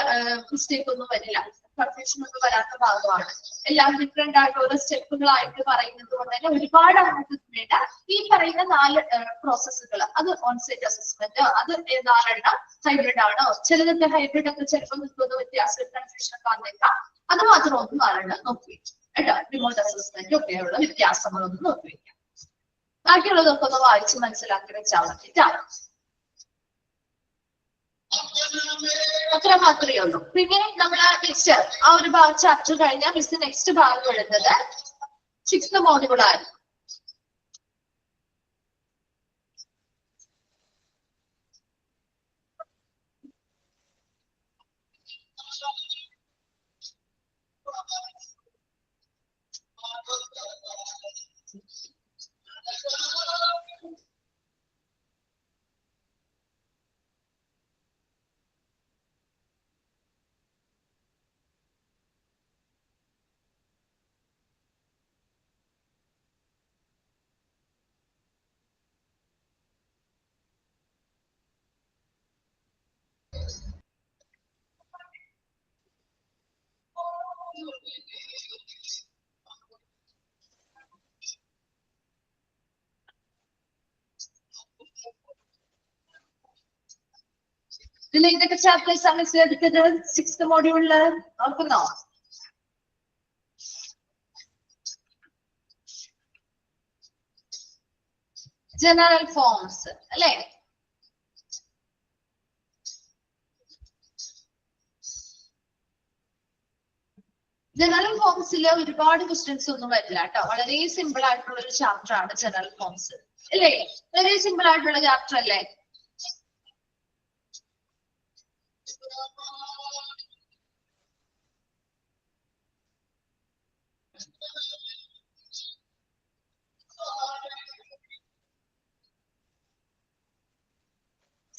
മിസ്റ്റേക്ക് ഒന്നും വരില്ല. കൺഫ്യൂഷൻ ഒന്നും വരാത്ത ഭാഗമാണ്. എല്ലാം ഡിഫറെന്റ് ആയിട്ട് ഓരോ സ്റ്റെപ്പുകളായിട്ട് പറയുന്നത് കൊണ്ട് തന്നെ ഒരുപാട് അങ്ങോട്ട് വേണ്ട. ഈ പറയുന്ന 4 പ്രോസസ്സുകൾ അത് ഓൺസൈറ്റ് അസസ്മെന്റ്, അത് 4 ഹൈബ്രിഡ് ആണോ? ചിലതൊക്കെ ഹൈബ്രിഡ് ഒക്കെ ചിലപ്പോൾ നിൽക്കുന്ന വ്യത്യാസം കൺഫ്യൂഷൻ ഒക്കെ വന്നേക്കാം. അത് മാത്രം ഒന്ന് 4 നോക്കി വെക്കും കേട്ടോ. റിമോട്ട് അസസ്മെന്റ് ഒക്കെയുള്ള വ്യത്യാസങ്ങളൊന്നും നോക്കി വെക്കാം. ബാക്കിയുള്ളതൊക്കെ ഒന്ന് വായിച്ച് മനസ്സിലാക്കി വെച്ചാൽ മതി. അത്ര മാത്രമേ ഉള്ളൂ. പിന്നെ നമ്മൾ നെക്സ്റ്റ് ആ ഒരു ചാപ്റ്റർ കഴിഞ്ഞാൽ മിസ് നെക്സ്റ്റ് ഭാഗം എഴുതുന്നത് 6th മോഡ്യൂൾ ആയിരുന്നു. ഇതിൽ ഏതൊക്കെ ചാപ്റ്റേഴ്സ് ആണ് മിസ് എടുത്തത് 6th മോഡ്യൂളില് ഓർക്കുന്നോ? ജനറൽ ഫോംസ് അല്ലെ? ജനറൽ ഫോംസിൽ ഒരുപാട് ക്വസ്റ്റ്യൻസ് ഒന്നും വരില്ല കേട്ടോ. വളരെ സിമ്പിൾ ആയിട്ടുള്ള ഒരു ചാപ്റ്റർ ആണ് ജനറൽ ഫോംസ് അല്ലേ? വളരെ സിമ്പിൾ ആയിട്ടുള്ള ചാപ്റ്റർ അല്ലേ?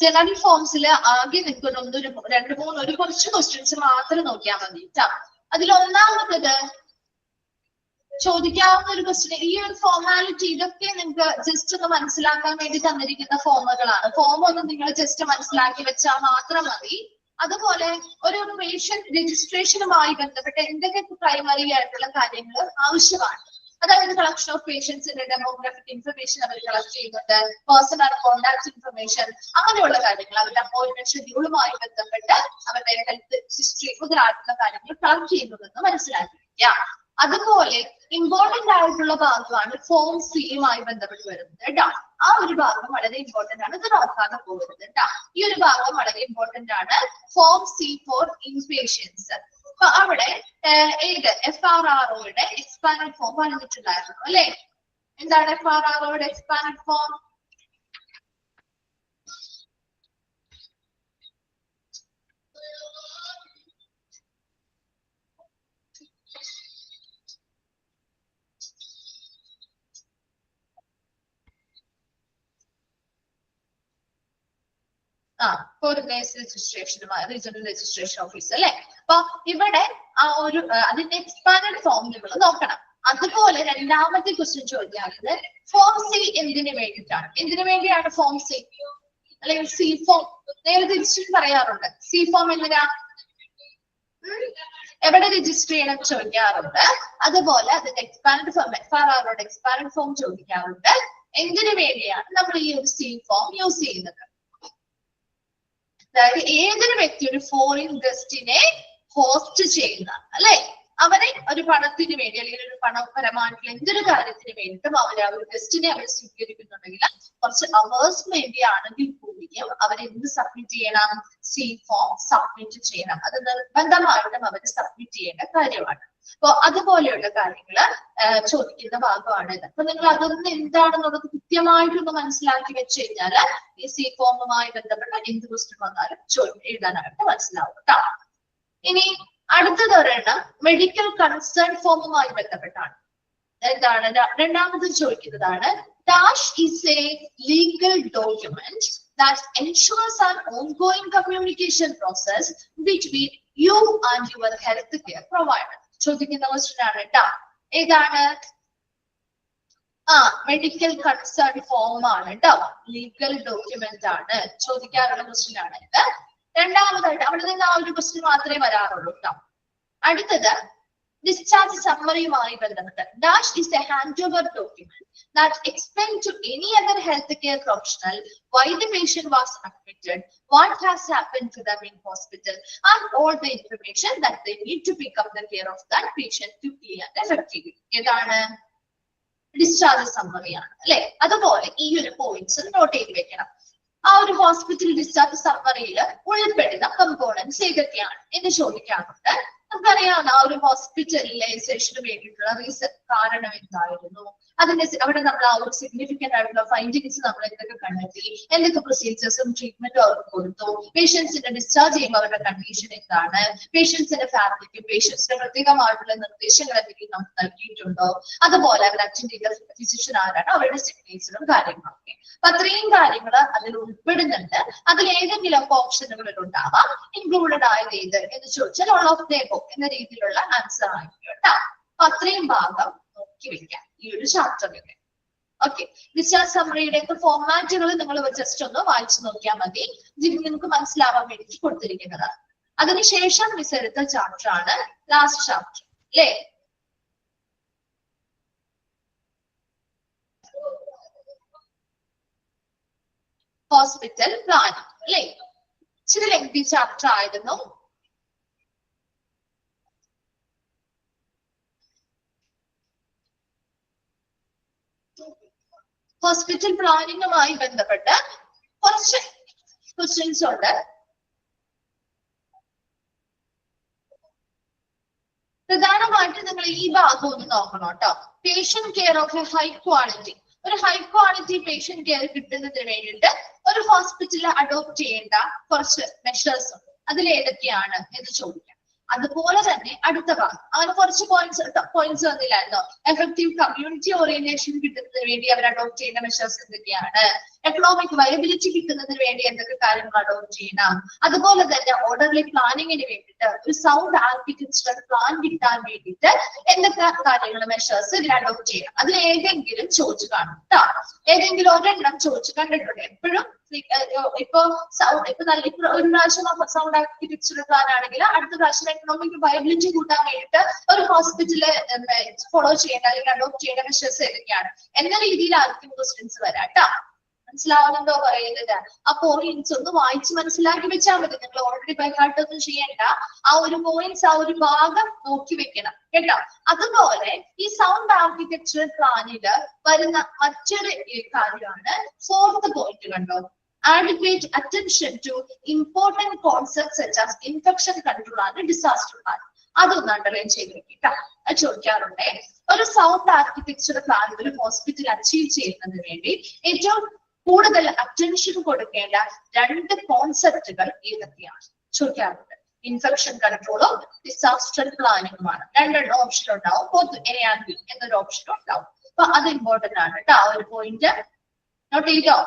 ജനറൽ ഫോംസിൽ ആകെ നിൽക്കുന്ന ഒരു കുറച്ച് ക്വസ്റ്റ്യൻസ് മാത്രം നോക്കിയാൽ മതി കേട്ടോ. അതിൽ ഒന്നാമത്തത് ചോദിക്കാവുന്ന ഒരു ക്വസ്റ്റ്യൻ, ഈ ഒരു ഫോർമാലിറ്റി ഇതൊക്കെ നിങ്ങൾക്ക് ജസ്റ്റ് ഒന്ന് മനസ്സിലാക്കാൻ വേണ്ടി തന്നിരിക്കുന്ന ഫോമുകളാണ്. ഫോം ഒന്ന് നിങ്ങൾ ജസ്റ്റ് മനസ്സിലാക്കി വെച്ചാൽ മാത്രം മതി. അതുപോലെ ഒരു പേഷ്യന്റ് രജിസ്ട്രേഷനുമായി ബന്ധപ്പെട്ട് എന്തൊക്കെ പ്രൈമറി ആയിട്ടുള്ള കാര്യങ്ങൾ ആവശ്യമാണ്. അതായത് കളക്ഷൻ ഓഫ് പേഷ്യൻസിന്റെ ഡെമോഗ്രാഫിക് ഇൻഫർമേഷൻ അവർ കളക്ട് ചെയ്യുന്നുണ്ട്, പേഴ്സണൽ കോൺടാക്ട് ഇൻഫർമേഷൻ, അങ്ങനെയുള്ള കാര്യങ്ങൾ, അവരുടെ അപ്പോയിന്റ്മെന്റ് ഷെഡ്യൂളുമായി ബന്ധപ്പെട്ട് അവരുടെ ഹെൽത്ത് ഹിസ്റ്ററി മുതലായിട്ടുള്ള കാര്യങ്ങൾ കളക്ട് ചെയ്യുന്നതെന്ന് മനസ്സിലാക്കിയിരിക്കുക. അതുപോലെ ഇമ്പോർട്ടന്റ് ആയിട്ടുള്ള ഭാഗമാണ് ഫോം സിയുമായി ബന്ധപ്പെട്ട് വരുന്നത് കേട്ടോ. ആ ഒരു ഭാഗം വളരെ ഇമ്പോർട്ടന്റ് ആണ്, ഇത് നോക്കാതെ പോകരുത് കേട്ടോ. ഈ ഒരു ഭാഗം വളരെ ഇമ്പോർട്ടന്റ് ആണ്. Form C for inpatients. അപ്പൊ അവിടെ ഏത് FRROയുടെ എക്സ്പാൻഡ് ഫോം പറഞ്ഞിട്ടുണ്ടായിരുന്നു അല്ലെ? എന്താണ് FRROയുടെ എക്സ്പാൻഡ് ഫോം? കോർഡിനേഷൻ രജിസ്ട്രേഷനുമായി റീജിയണൽ രജിസ്ട്രേഷൻ ഓഫീസ് അല്ലെ? അപ്പൊ ഇവിടെ ആ ഒരു അതിന്റെ എക്സ്പാൻഡ് ഫോം നിങ്ങൾ നോക്കണം. അതുപോലെ രണ്ടാമത്തെ ക്വസ്റ്റ്യൻ ചോദിക്കാറുണ്ട് ഫോം സി എന്തിനു വേണ്ടിയിട്ടാണ്? എന്തിനു വേണ്ടിയാണ് ഫോം സി അല്ലെങ്കിൽ സി ഫോം? നേരത്തെ രജിസ്ട്രേഷൻ പറയാറുണ്ട്. സി ഫോം എന്തിനാ, എവിടെ രജിസ്റ്റർ ചെയ്യണം ചോദിക്കാറുണ്ട്. അതുപോലെ അതിന്റെ എക്സ്പാൻഡ് ഫോം FRROയുടെ എക്സ്പാൻഡ് ഫോം ചോദിക്കാറുണ്ട്. എന്തിനു വേണ്ടിയാണ് നമ്മൾ ഈ ഒരു സി ഫോം യൂസ് ചെയ്യുന്നത്? അതായത് ഏതൊരു വ്യക്തി ഒരു ഫോറിൻ ഗസ്റ്റിനെ ഹോസ്റ്റ് ചെയ്യുന്ന അല്ലെ, അവരെ ഒരു പണത്തിന് വേണ്ടി അല്ലെങ്കിൽ ഒരു പണപരമായിട്ടുള്ള എന്തൊരു കാര്യത്തിന് വേണ്ടിയിട്ടും അവർ ആ ഒരു ഗസ്റ്റിനെ അവർ സ്വീകരിക്കുന്നുണ്ടെങ്കിൽ കുറച്ച് അവേഴ്സ് വേണ്ടിയാണെങ്കിൽ കൂടിയും അവരെന്ത് സബ്മിറ്റ് ചെയ്യണം? സി ഫോം സബ്മിറ്റ് ചെയ്യണം. അത് നിർബന്ധമായിട്ടും അവർ സബ്മിറ്റ് ചെയ്യേണ്ട കാര്യമാണ്. അപ്പൊ അതുപോലെയുള്ള കാര്യങ്ങൾ ചോദിക്കുന്ന ഭാഗമാണ് ഇത്. അപ്പൊ നിങ്ങൾ അതൊന്നും എന്താണെന്നുള്ളത് കൃത്യമായിട്ടൊന്ന് മനസ്സിലാക്കി വെച്ച് കഴിഞ്ഞാല് ഈ സി ഫോമുമായി ബന്ധപ്പെട്ട എന്ത് ക്വസ്റ്റ്യൻ വന്നാലും എഴുതാനായിട്ട് മനസ്സിലാവും കേട്ടോ. ഇനി അടുത്തത് ഒരെണ്ണം മെഡിക്കൽ കൺസേൺ ഫോമുമായി ബന്ധപ്പെട്ടാണ്. എന്താണ് രണ്ടാമത് ചോദിക്കുന്നതാണ് dash is A legal document that ensures an ongoing communication process between you and your health care provider. ചോദിക്കുന്ന ക്വസ്റ്റ്യൻ ആണ് കേട്ടോ. ഏതാണ്? മെഡിക്കൽ കൺസേൺ ഫോം ആണ് കേട്ടോ. ലീഗൽ ഡോക്യുമെന്റ് ആണ്, ചോദിക്കാറുള്ള ക്വസ്റ്റ്യൻ ആണ് ഇത്. രണ്ടാമതായിട്ട് അവിടെ നിന്ന് ആ ഒരു ക്വസ്റ്റ്യൻ മാത്രമേ വരാറുള്ളൂ കേട്ടോ. അടുത്തത് ഡിസ്ചാർജ് സമ്മറിയുമായി ബന്ധപ്പെട്ട് dash is a handover document that explains to any other healthcare professional why the patient was admitted, what has happened to them in hospital, and all the information that they need to pick up the care of that patient quickly and effectively. ഏതാണ്? Discharge സമ്മറിയാണ് അല്ലെ? അതുപോലെ ഈ ഒരു points not ചെയ്ത് വെക്കണം. ആ ഒരു hospital discharge സമ്മറിയിൽ ഉൾപ്പെടുന്ന കമ്പോണൻസ് ഏതൊക്കെയാണ് എന്ന് ചോദിക്കാറുണ്ട്. നമുക്കറിയാവുന്ന ആ ഒരു ഹോസ്പിറ്റലൈസേഷന് വേണ്ടിയിട്ടുള്ള റീസൺ കാരണം എന്തായിരുന്നു, അതിന്റെ അവിടെ നമ്മൾ ആ ഒരു സിഗ്നിഫിക്കന്റ് ആയിട്ടുള്ള ഫൈൻഡിങ്സ് നമ്മൾ എന്തൊക്കെ കണ്ടെത്തി, എന്തൊക്കെ പ്രൊസീജിയേഴ്സും ട്രീറ്റ്മെന്റും അവർക്ക് കൊടുത്തു, പേഷ്യൻസിന്റെ ഡിസ്ചാർജ് ചെയ്യുമ്പോൾ അവരുടെ കണ്ടീഷൻ എന്താണ്, പേഷ്യൻസിന്റെ ഫാമിലിക്കും പേഷ്യൻസിന്റെ പ്രത്യേകമായിട്ടുള്ള നിർദ്ദേശങ്ങൾ എന്തെങ്കിലും നമുക്ക് നൽകിയിട്ടുണ്ടോ, അതുപോലെ അവർ അറ്റൻഡ് ചെയ്ത ഫിസിഷ്യൻ ആരാണ്, അവരുടെ സിഗ്നേച്ചറും കാര്യങ്ങളൊക്കെ. അപ്പൊ അത്രയും കാര്യങ്ങൾ അതിൽ ഉൾപ്പെടുന്നുണ്ട്. അതിൽ ഏതെങ്കിലും ഓപ്ഷനുകളിൽ ഉണ്ടാവാം. ഇൻക്ലൂഡഡ് ആയത് ഏത് എന്ന് ചോദിച്ചാൽ ഓൾ ഓഫ് ദ എബോവ് എന്ന രീതിയിലുള്ള ആൻസർ ആയിരിക്കും കേട്ടോ. അപ്പൊ അത്രയും ഭാഗം നോക്കി വെക്കാം ഈ ഒരു ചാപ്റ്ററിൽ. ഓക്കെ, ഡിസ്ചാർജ് സമ്മറിയുടെ ഒക്കെ ഫോർമാറ്റുകൾ നിങ്ങൾ ജസ്റ്റ് ഒന്ന് വായിച്ചു നോക്കിയാൽ മതി. നിങ്ങൾക്ക് മനസ്സിലാവാൻ വേണ്ടിയിട്ട് കൊടുത്തിരിക്കുന്നത്. അതിനുശേഷം മിസ് എടുത്ത ചാപ്റ്റർ ആണ് ലാസ്റ്റ് ചാപ്റ്റർ അല്ലേ? ഹോസ്പിറ്റൽ പ്ലാനിംഗ് അല്ലേ? ഇച്ചിരി ലെങ്തി ചാപ്റ്റർ ആയിരുന്നു. ഹോസ്പിറ്റൽ പ്ലാനിങ്ങുമായി ബന്ധപ്പെട്ട് കുറച്ച് ക്വസ്റ്റ്യൻസ് ഉണ്ട്. പ്രധാനമായിട്ട് നിങ്ങൾ ഈ ഭാഗം ഒന്ന് നോക്കണം കേട്ടോ. Patient care of A high quality, ഒരു ഹൈ ക്വാളിറ്റി പേഷ്യന്റ് കെയർ കിട്ടുന്നതിന് വേണ്ടിയിട്ട് ഒരു ഹോസ്പിറ്റലിൽ അഡോപ്റ്റ് ചെയ്യേണ്ട കുറച്ച് മെഷേഴ്സ് ഉണ്ട്. അതിൽ ഏതൊക്കെയാണ് എന്ന് ചോദിക്കാം. അതുപോലെ തന്നെ അടുത്ത ഭാഗം അങ്ങനെ കുറച്ച് പോയിന്റ്സ് വന്നില്ലായിരുന്നോ? എഫക്റ്റീവ് കമ്മ്യൂണിറ്റി ഓറിയന്റേഷൻ കിട്ടുന്നതിന് വേണ്ടി അവർ അഡോപ്റ്റ് ചെയ്യുന്ന മെഷേഴ്സ് എന്തൊക്കെയാണ്, എക്കണോമിക് വയബിലിറ്റി കിട്ടുന്നതിന് വേണ്ടി എന്തൊക്കെ കാര്യങ്ങൾ അഡോപ്റ്റ് ചെയ്യണം, അതുപോലെ തന്നെ ഓർഡർലി പ്ലാനിങ്ങിന് വേണ്ടിയിട്ട് ഒരു സൗണ്ട് ആർക്കിടെക്ചറൽ പ്ലാൻ കിട്ടാൻ വേണ്ടിയിട്ട് എന്തൊക്കെ കാര്യങ്ങൾ മെഷേഴ്സ് ഇതിൽ അഡോപ്റ്റ് ചെയ്യണം. അതിൽ ഏതെങ്കിലും ചോദിച്ചു കാണും കേട്ടോ. ഏതെങ്കിലും ഒരെണ്ണം ചോദിച്ചു കണ്ടിട്ടുണ്ട്. എപ്പോഴും ഇപ്പൊ നല്ല ഒരു പ്രാവശ്യം സൗണ്ട് ആർക്കിടെക്ചറൽ പ്ലാൻ ആണെങ്കിൽ അടുത്ത പ്രാവശ്യം എക്കണോമിക് വയബിലിറ്റി കൂട്ടാൻ വേണ്ടിയിട്ട് ഒരു ഹോസ്പിറ്റല് ഫോളോ ചെയ്യേണ്ട അല്ലെങ്കിൽ അഡോപ്റ്റ് ചെയ്യേണ്ട മെഷേഴ്സ് ഏതൊക്കെയാണ് എന്ന രീതിയിലായിരിക്കും ക്വസ്റ്റ്യൻസ് വരാം കേട്ടോ. മനസ്സിലാവുന്നുണ്ടോ പറയുന്നത്? ആ പോയിന്റ്സ് ഒന്ന് വായിച്ച് മനസ്സിലാക്കി വെച്ചാൽ മതി. നിങ്ങൾ ഓൾറെഡി ബൈഹാർട്ട് ഒന്നും ചെയ്യണ്ട. ആ ഒരു പോയിന്റ്സ് ആ ഒരു ഭാഗം നോക്കി വെക്കണം കേട്ടോ. അതുപോലെ ഈ സൗണ്ട് ആർക്കിടെക്ചറൽ പ്ലാനില് വരുന്ന മറ്റൊരു കാര്യമാണ് ഫോർത്ത് പോയിന്റ്. കണ്ടോ? adequate attention to important concepts such as infection control and disaster plan. അതൊന്ന് അണ്ടർലൈൻ ചെയ്ത് വെക്കാം. അത് ചോദിക്കാറുണ്ട്. ഒരു സൗണ്ട് ആർക്കിടെക്ചർ പ്ലാൻ ഒരു ഹോസ്പിറ്റൽ അച്ചീവ് ചെയ്യുന്നതിന് വേണ്ടി ഏറ്റവും കൂടുതൽ അറ്റൻഷൻ കൊടുക്കേണ്ട രണ്ട് കോൺസെപ്റ്റുകൾ ഏതൊക്കെയാണ് ചോദിക്കാറുണ്ട്. ഇൻഫെക്ഷൻ കൺട്രോളും ഡിസാസ്റ്റർ പ്ലാനിങ്ങുമാണ്. രണ്ടെണ്ണം ഓപ്ഷൻ ഉണ്ടാവും. ബോത്ത് എ ആൻഡ് ബി എന്നൊരു ഓപ്ഷൻ ഉണ്ടാവും. അപ്പൊ അത് ഇമ്പോർട്ടന്റ് ആണ് കേട്ടോ. ആ ഒരു പോയിന്റ് നോട്ട് ചെയ്തോ?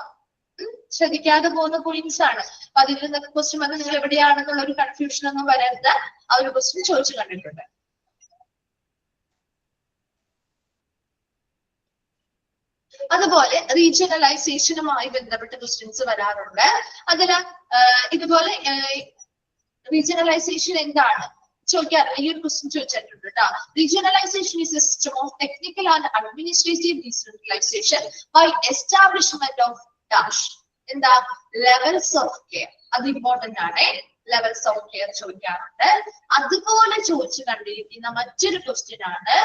ശ്രദ്ധിക്കാതെ പോകുന്ന പോയിന്റ്സ് ആണ്. അപ്പൊ അതിൽ നിന്നൊക്കെ ക്വസ്റ്റ്യൻ വന്ന് നിങ്ങൾ എവിടെയാണെന്നുള്ള ഒരു കൺഫ്യൂഷൻ ഒന്നും വരരുത്. ആ ഒരു ക്വസ്റ്റ്യൻ ചോദിച്ചു കണ്ടിട്ടുണ്ട്. അതുപോലെ റീജിയണലൈസേഷനുമായി ബന്ധപ്പെട്ട ക്വസ്റ്റ്യൻസ് വരാറുണ്ട്. അതിന് ഇതുപോലെ റീജിയണലൈസേഷൻ എന്താണ് ചോദിക്കാറ്. ഈ ഒരു ക്വസ്റ്റ്യൻ ചോദിച്ചിട്ടുണ്ട് കേട്ടോ. റീജിയണലൈസേഷൻ is a system of technical and administrative decentralization by establishment of dash എന്താ ലെവൽസ് ഓഫ് കെയർ. അത് ഇമ്പോർട്ടന്റ് ആണ്. ലെവൽസ് ഓഫ് കെയർ ചോദിക്കാറുണ്ട്. അതുപോലെ ചോദിച്ചു കണ്ടിരിക്കുന്ന മറ്റൊരു ക്വസ്റ്റ്യൻ ആണ്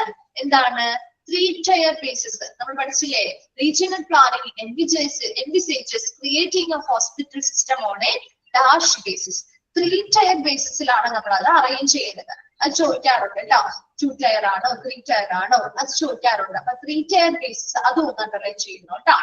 എന്താണ് 3-tier ബേസിസ്. നമ്മൾ പഠിച്ചില്ലേ? Regional planning envisages creating a hospital system on a dash basis. 3-tier ബേസിസിലാണ് നമ്മൾ അത് അറേഞ്ച് ചെയ്യുന്നത്. അത് ചോദിക്കാറുണ്ട് കേട്ടോ. 2-tier ആണോ 3-tier ആണോ അത് ചോദിക്കാറുണ്ട്. അപ്പൊ 3-tier ബേസിസ് അതും ഒന്ന് അറേഞ്ച് ചെയ്യുന്നു കേട്ടോ.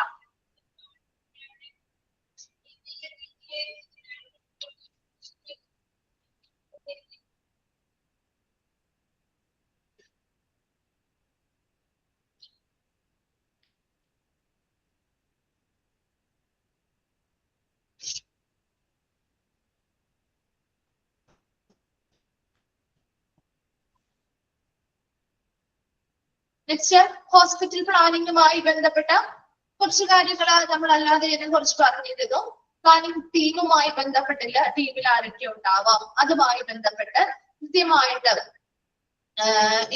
നെക്സ്റ്റ് ഹോസ്പിറ്റൽ പ്ലാനിങ്ങുമായി ബന്ധപ്പെട്ട കുറച്ച് കാര്യങ്ങൾ നമ്മൾ അല്ലാതെ കുറച്ച് പറഞ്ഞിരുന്നു. പ്ലാനിങ് ടീമുമായി ബന്ധപ്പെട്ടില്ല. ടീമിൽ ആരൊക്കെ ഉണ്ടാവാം അതുമായി ബന്ധപ്പെട്ട് കൃത്യമായിട്ട്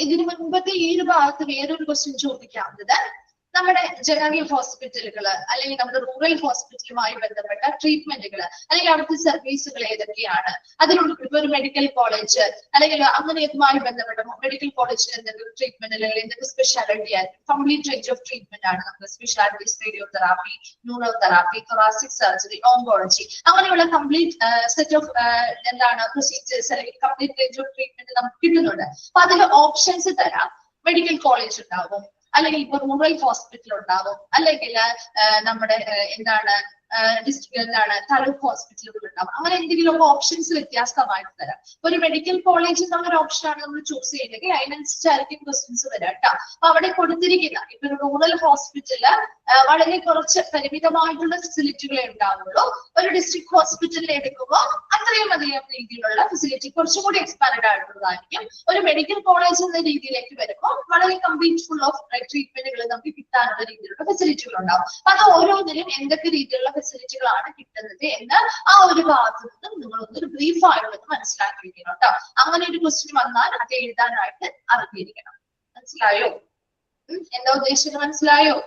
ഇതിനു മുൻപത്തെ ഈ ഒരു ഭാഗത്ത് വേറൊരു ക്വസ്റ്റ്യൻ ചോദിക്കാവുന്നത് നമ്മുടെ ജനറൽ ഹോസ്പിറ്റലുകൾ അല്ലെങ്കിൽ നമ്മുടെ റൂറൽ ഹോസ്പിറ്റലുമായി ബന്ധപ്പെട്ട ട്രീറ്റ്മെന്റുകൾ അല്ലെങ്കിൽ അവിടുത്തെ സർവീസുകൾ ഏതൊക്കെയാണ്, അതിലുള്ള ഇപ്പൊ ഒരു മെഡിക്കൽ കോളേജ് അല്ലെങ്കിൽ അങ്ങനെയുമായി ബന്ധപ്പെട്ട മെഡിക്കൽ കോളേജിൽ എന്തെങ്കിലും ട്രീറ്റ്മെന്റ് അല്ലെങ്കിൽ എന്തെങ്കിലും സ്പെഷ്യാലിറ്റി ആയിരിക്കും. കംപ്ലീറ്റ് റേഞ്ച് ഓഫ് ട്രീറ്റ്മെന്റ് ആണ് നമ്മുടെ specialities. Radiotherapy, neurotherapy, thoracic surgery, oncology, അങ്ങനെയുള്ള കംപ്ലീറ്റ് സെറ്റ് ഓഫ് എന്താണ് പ്രൊസീജിയേഴ്സ് അല്ലെങ്കിൽ കംപ്ലീറ്റ് റേഞ്ച് ഓഫ് ട്രീറ്റ്മെന്റ് നമുക്ക് കിട്ടുന്നുണ്ട്. അപ്പൊ അതിൽ ഓപ്ഷൻസ് തരാം. മെഡിക്കൽ കോളേജ് ഉണ്ടാവും, അല്ലെങ്കിൽ ഇപ്പൊ റൂറൽ ഹോസ്പിറ്റൽ ഉണ്ടാവും, അല്ലെങ്കിൽ നമ്മുടെ എന്താണ് താലൂക്ക് ഹോസ്പിറ്റലുകൾ ഉണ്ടാവും. അങ്ങനെ എന്തെങ്കിലും ഓപ്ഷൻസ് വ്യത്യാസമായിട്ട് തരാം. ഒരു മെഡിക്കൽ കോളേജ് എന്നുള്ളൊരു ഓപ്ഷനാണ് നമ്മൾ ചൂസ് ചെയ്യുന്നെങ്കിൽ അതിനനുസരിച്ചായിരിക്കും ക്വസ്റ്റ്യൻസ് വരാം കേട്ടോ. അപ്പൊ അവിടെ കൊടുത്തിരിക്കുന്ന ഇപ്പൊ ഒരു റൂറൽ ഹോസ്പിറ്റല് വളരെ കുറച്ച് പരിമിതമായിട്ടുള്ള ഫെസിലിറ്റികളെ ഉണ്ടാവുള്ളൂ. ഒരു ഡിസ്ട്രിക്ട് ഹോസ്പിറ്റലിൽ എടുക്കുമ്പോൾ അത്രയും അധികം രീതിയിലുള്ള ഫെസിലിറ്റി കുറച്ചുകൂടി എക്സ്പാൻഡ് ആയിട്ടുള്ളതായിരിക്കും. ഒരു മെഡിക്കൽ കോളേജ് എന്ന രീതിയിലേക്ക് വരുമ്പോൾ വളരെ കംപ്ലീറ്റ് ഫുൾ ഓഫ് ട്രീറ്റ്മെന്റുകൾ നമുക്ക് കിട്ടാനുള്ള രീതിയിലുള്ള ഫെസിലിറ്റികൾ ഉണ്ടാവും. അപ്പൊ അത് ഓരോന്നിനും എന്തൊക്കെ രീതിയിലുള്ള ഫെസിലിറ്റികളാണ് കിട്ടുന്നത് എന്ന് ആ ഒരു ഭാഗത്ത് നിന്ന് നിങ്ങളൊന്നൊരു ബ്രീഫ് ആയിട്ടുള്ളത് മനസ്സിലാക്കിയിരിക്കണം കേട്ടോ. അങ്ങനെ ഒരു ക്വസ്റ്റ്യൻ വന്നാൽ അത് എഴുതാനായിട്ട് അറിഞ്ഞിരിക്കണം. മനസ്സിലായോ? എന്താ ഉദ്ദേശിച്ചത് മനസ്സിലായോ?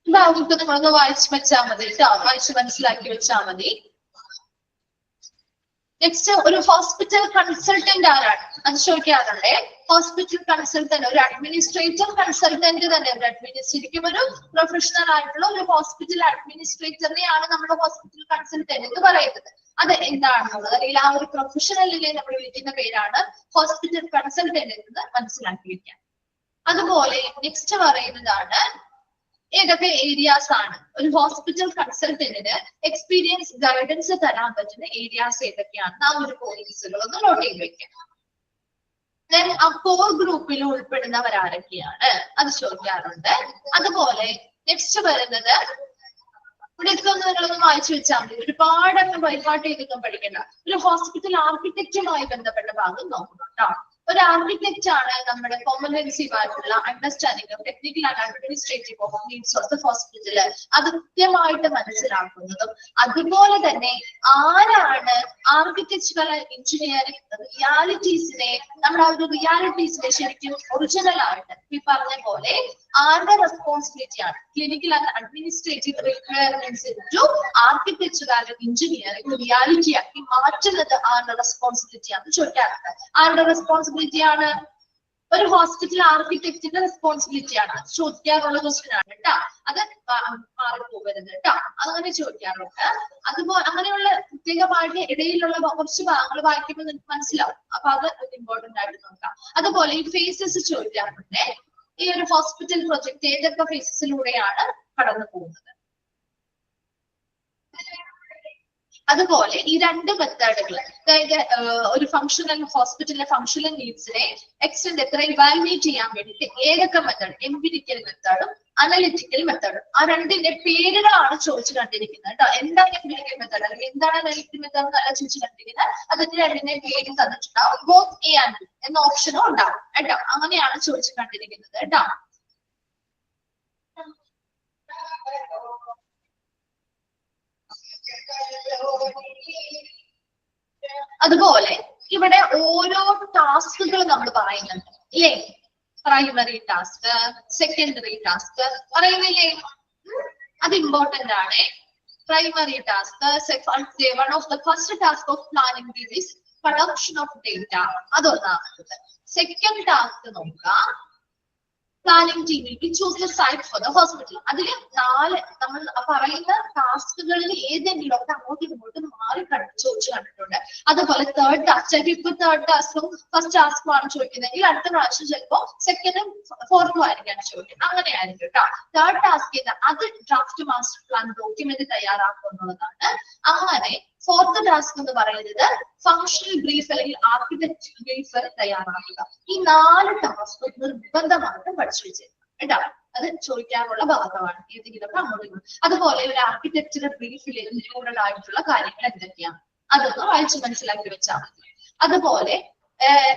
ഭാഗത്ത് നിങ്ങളൊന്ന് വായിച്ച് വെച്ചാൽ മതി കേട്ടോ. വായിച്ച് മനസ്സിലാക്കി വെച്ചാൽ മതി. നെക്സ്റ്റ്, ഒരു ഹോസ്പിറ്റൽ കൺസൾട്ടന്റ് ആരാണ് അത് ചോദിക്കാറുണ്ട്. ഹോസ്പിറ്റൽ കൺസൾട്ടന്റ് ഒരു അഡ്മിനിസ്ട്രേറ്റർ കൺസൾട്ടന്റ് തന്നെ. ശരിക്കും ഒരു പ്രൊഫഷണൽ ആയിട്ടുള്ള ഒരു ഹോസ്പിറ്റൽ അഡ്മിനിസ്ട്രേറ്ററിനെയാണ് നമ്മുടെ ഹോസ്പിറ്റൽ കൺസൾട്ടന്റ് എന്ന് പറയുന്നത്. അത് എന്താണെന്നുള്ളത് അല്ലെങ്കിൽ ആ ഒരു പ്രൊഫഷണലിനെ നമ്മൾ വിളിക്കുന്ന പേരാണ് ഹോസ്പിറ്റൽ കൺസൾട്ടന്റ് എന്ന് മനസ്സിലാക്കിയിരിക്കാം. അതുപോലെ നെക്സ്റ്റ് പറയുന്നതാണ് ഏതൊക്കെ ഏരിയാസ് ആണ് ഒരു ഹോസ്പിറ്റൽ കൺസൾട്ടന്റിന് എക്സ്പീരിയൻസ് ഗൈഡൻസ് തരാൻ പറ്റുന്ന ഏരിയാസ് ഏതൊക്കെയാണെന്ന് ആ ഒരു പോയിന്റ്സുകളൊന്ന് നോട്ട് ചെയ്ത് വെക്കാം. ദെൻ ആ കോർ ഗ്രൂപ്പിൽ ഉൾപ്പെടുന്നവരാരൊക്കെയാണ് അത് ചോദിക്കാറുണ്ട്. അതുപോലെ നെക്സ്റ്റ് വരുന്നത് ഇവിടെയൊക്കെ ഒന്ന് നിങ്ങളൊന്ന് വായിച്ചു വെച്ചാൽ മതി. ഒരുപാട് അങ്ങ് ബൈഹാർട്ട് ചെയ്തൊന്നും പഠിക്കണ്ട. ഒരു ഹോസ്പിറ്റൽ ആർക്കിടെക്റ്റുമായി ബന്ധപ്പെട്ട ഭാഗം നോക്കണം കേട്ടോ. ഒരു ആർക്കിടെക്റ്റ് ആണ് നമ്മുടെ കോംപ്രഹെൻസീവ് ആയിട്ടുള്ള understanding of technical and administrative of needs of the hospital അത് കൃത്യമായിട്ട് മനസ്സിലാക്കുന്നതും, അതുപോലെ തന്നെ ആരാണ് ആർക്കിടെക്ചറൽ എഞ്ചിനീയറിംഗ് റിയാലിറ്റീസിനെ നമ്മുടെ ആ ഒരു റിയാലിറ്റീസിനെ ശരിക്കും ഒറിജിനൽ ആയിട്ട് ഈ പറഞ്ഞ പോലെ ആരുടെ റെസ്പോൺസിബിലിറ്റി ആണ് clinical and administrative requirements to architectural and engineering reality ആക്കി മാറ്റുന്നത് ആരുടെ റെസ്പോൺസിബിലിറ്റി ആണെന്ന് ചോദിക്കാറുണ്ട്. ആരുടെ റെസ്പോൺസിബിലിറ്റി ആണ്? ഒരു ഹോസ്പിറ്റൽ ആർക്കിടെക്റ്റിന്റെ റെസ്പോൺസിബിലിറ്റി ആണ്. ചോദിക്കാറുള്ള ക്വസ്റ്റ്യൻ ആണ് കേട്ടോ. അത് മാറിപ്പോകരുത് കേട്ടോ. അതങ്ങനെ ചോദിക്കാറുണ്ട്. അതുപോലെ അങ്ങനെയുള്ള പ്രത്യേകമായിട്ട് ഇടയിലുള്ള കുറച്ച് ഭാഗങ്ങൾ വായിക്കുമ്പോൾ നിങ്ങൾക്ക് മനസ്സിലാവും. അപ്പൊ അത് ഇമ്പോർട്ടന്റ് ആയിട്ട് നോക്കാം. അതുപോലെ ഈ ഫേസസ് ചോദിക്കാറുണ്ട്. ഈ ഒരു ഹോസ്പിറ്റൽ പ്രൊജക്ട് ഏതൊക്കെ ഫേസസിലൂടെയാണ് കടന്നു പോകുന്നത്? അതുപോലെ ഈ രണ്ട് മെത്തേഡുകൾ, അതായത് ഒരു ഫംഗ്ഷണൽ ഹോസ്പിറ്റലിലെ ഫംഗ്ഷണൽ നീഡ്സിനെ എക്സ്റ്റെൻഡ് എത്ര ഇവാലുവേറ്റ് ചെയ്യാൻ വേണ്ടിയിട്ട് ഏതൊക്കെ മെത്തേഡ്, എംപിരിക്കൽ മെത്തേഡും അനലിറ്റിക്കൽ മെത്തേഡും, ആ രണ്ടിന്റെ പേരുകളാണ് ചോദിച്ചു കണ്ടിരിക്കുന്നത് കേട്ടോ. എന്താണ് എംപിരിക്കൽ മെത്തേഡ് അല്ലെങ്കിൽ എന്താണ് അനലിറ്റിക്കൽ മെത്തേഡ് എന്നല്ല ചോദിച്ചു കണ്ടിരിക്കുന്നത്. അതിന്റെ രണ്ടിന്റെ പേര് തന്നിട്ടുണ്ടാവും. ബോത്ത് എ ആൻഡ് ബി എന്ന ഓപ്ഷനും ഉണ്ടാവും കേട്ടോ. അങ്ങനെയാണ് ചോദിച്ചു കണ്ടിരിക്കുന്നത് കേട്ടോ. അതുപോലെ ഇവിടെ ഓരോ ടാസ്കുകൾ നമ്മൾ പറയുന്നുണ്ട് ഇല്ലേ? പ്രൈമറി ടാസ്ക്, സെക്കൻഡറി ടാസ്ക് പറയുന്നില്ലേ? അത് ഇമ്പോർട്ടന്റ് ആണ്. Primary task, one of the first task of planning is production of data. അതൊന്നാമത്. സെക്കൻഡ് ടാസ്ക് നോക്കാം, പ്ലാനിംഗ് ടീമിൽ choose the site for the hospital. അതിൽ 4 നമ്മൾ പറയുന്ന ടാസ്കുകളിൽ ഏതെങ്കിലും ഒക്കെ അങ്ങോട്ടും ഇങ്ങോട്ടും മാറി ചോദിച്ചു കണ്ടിട്ടുണ്ട്. അതുപോലെ തേർഡ് ടാസ്ക്, ചിലപ്പോൾ ഇപ്പൊ തേർഡ് ടാസ്കും ഫസ്റ്റ് ടാസ്കും ആണ് ചോദിക്കുന്നതെങ്കിൽ അടുത്ത പ്രാവശ്യം ചിലപ്പോൾ സെക്കൻഡും ഫോർത്തും ആയിരിക്കും ചോദിക്കുന്നത്. അങ്ങനെ ആയിരിക്കും കേട്ടോ. തേർഡ് ടാസ്ക് അത് ഡ്രാഫ്റ്റ് മാസ്റ്റർ പ്ലാൻ ഡോക്യുമെന്റ് തയ്യാറാക്കുക എന്നുള്ളതാണ്. അങ്ങനെ ഫോർത്ത് ടാസ്ക് എന്ന് പറയുന്നത് ഫംഗ്ഷണൽ ബ്രീഫ് അല്ലെങ്കിൽ ആർക്കിടെക്ട് ബ്രീഫ് തയ്യാറാക്കുക. ഈ 4 ടാസ്ക് നിർബന്ധമായിട്ടും പഠിച്ചു വെച്ചിരുന്നു കേട്ടോ. അത് ചോദിക്കാനുള്ള ഭാഗമാണ് ഏതെങ്കിലുമൊക്കെ അങ്ങോട്ടും. അതുപോലെ ഒരു ആർക്കിടെക്ചറൽ ബ്രീഫിൽ ഇൻക്ലൂഡഡ് ആയിട്ടുള്ള കാര്യങ്ങൾ എന്തൊക്കെയാണ് അതൊന്ന് വായിച്ച് മനസ്സിലാക്കി വെച്ചാൽ മതി. അതുപോലെ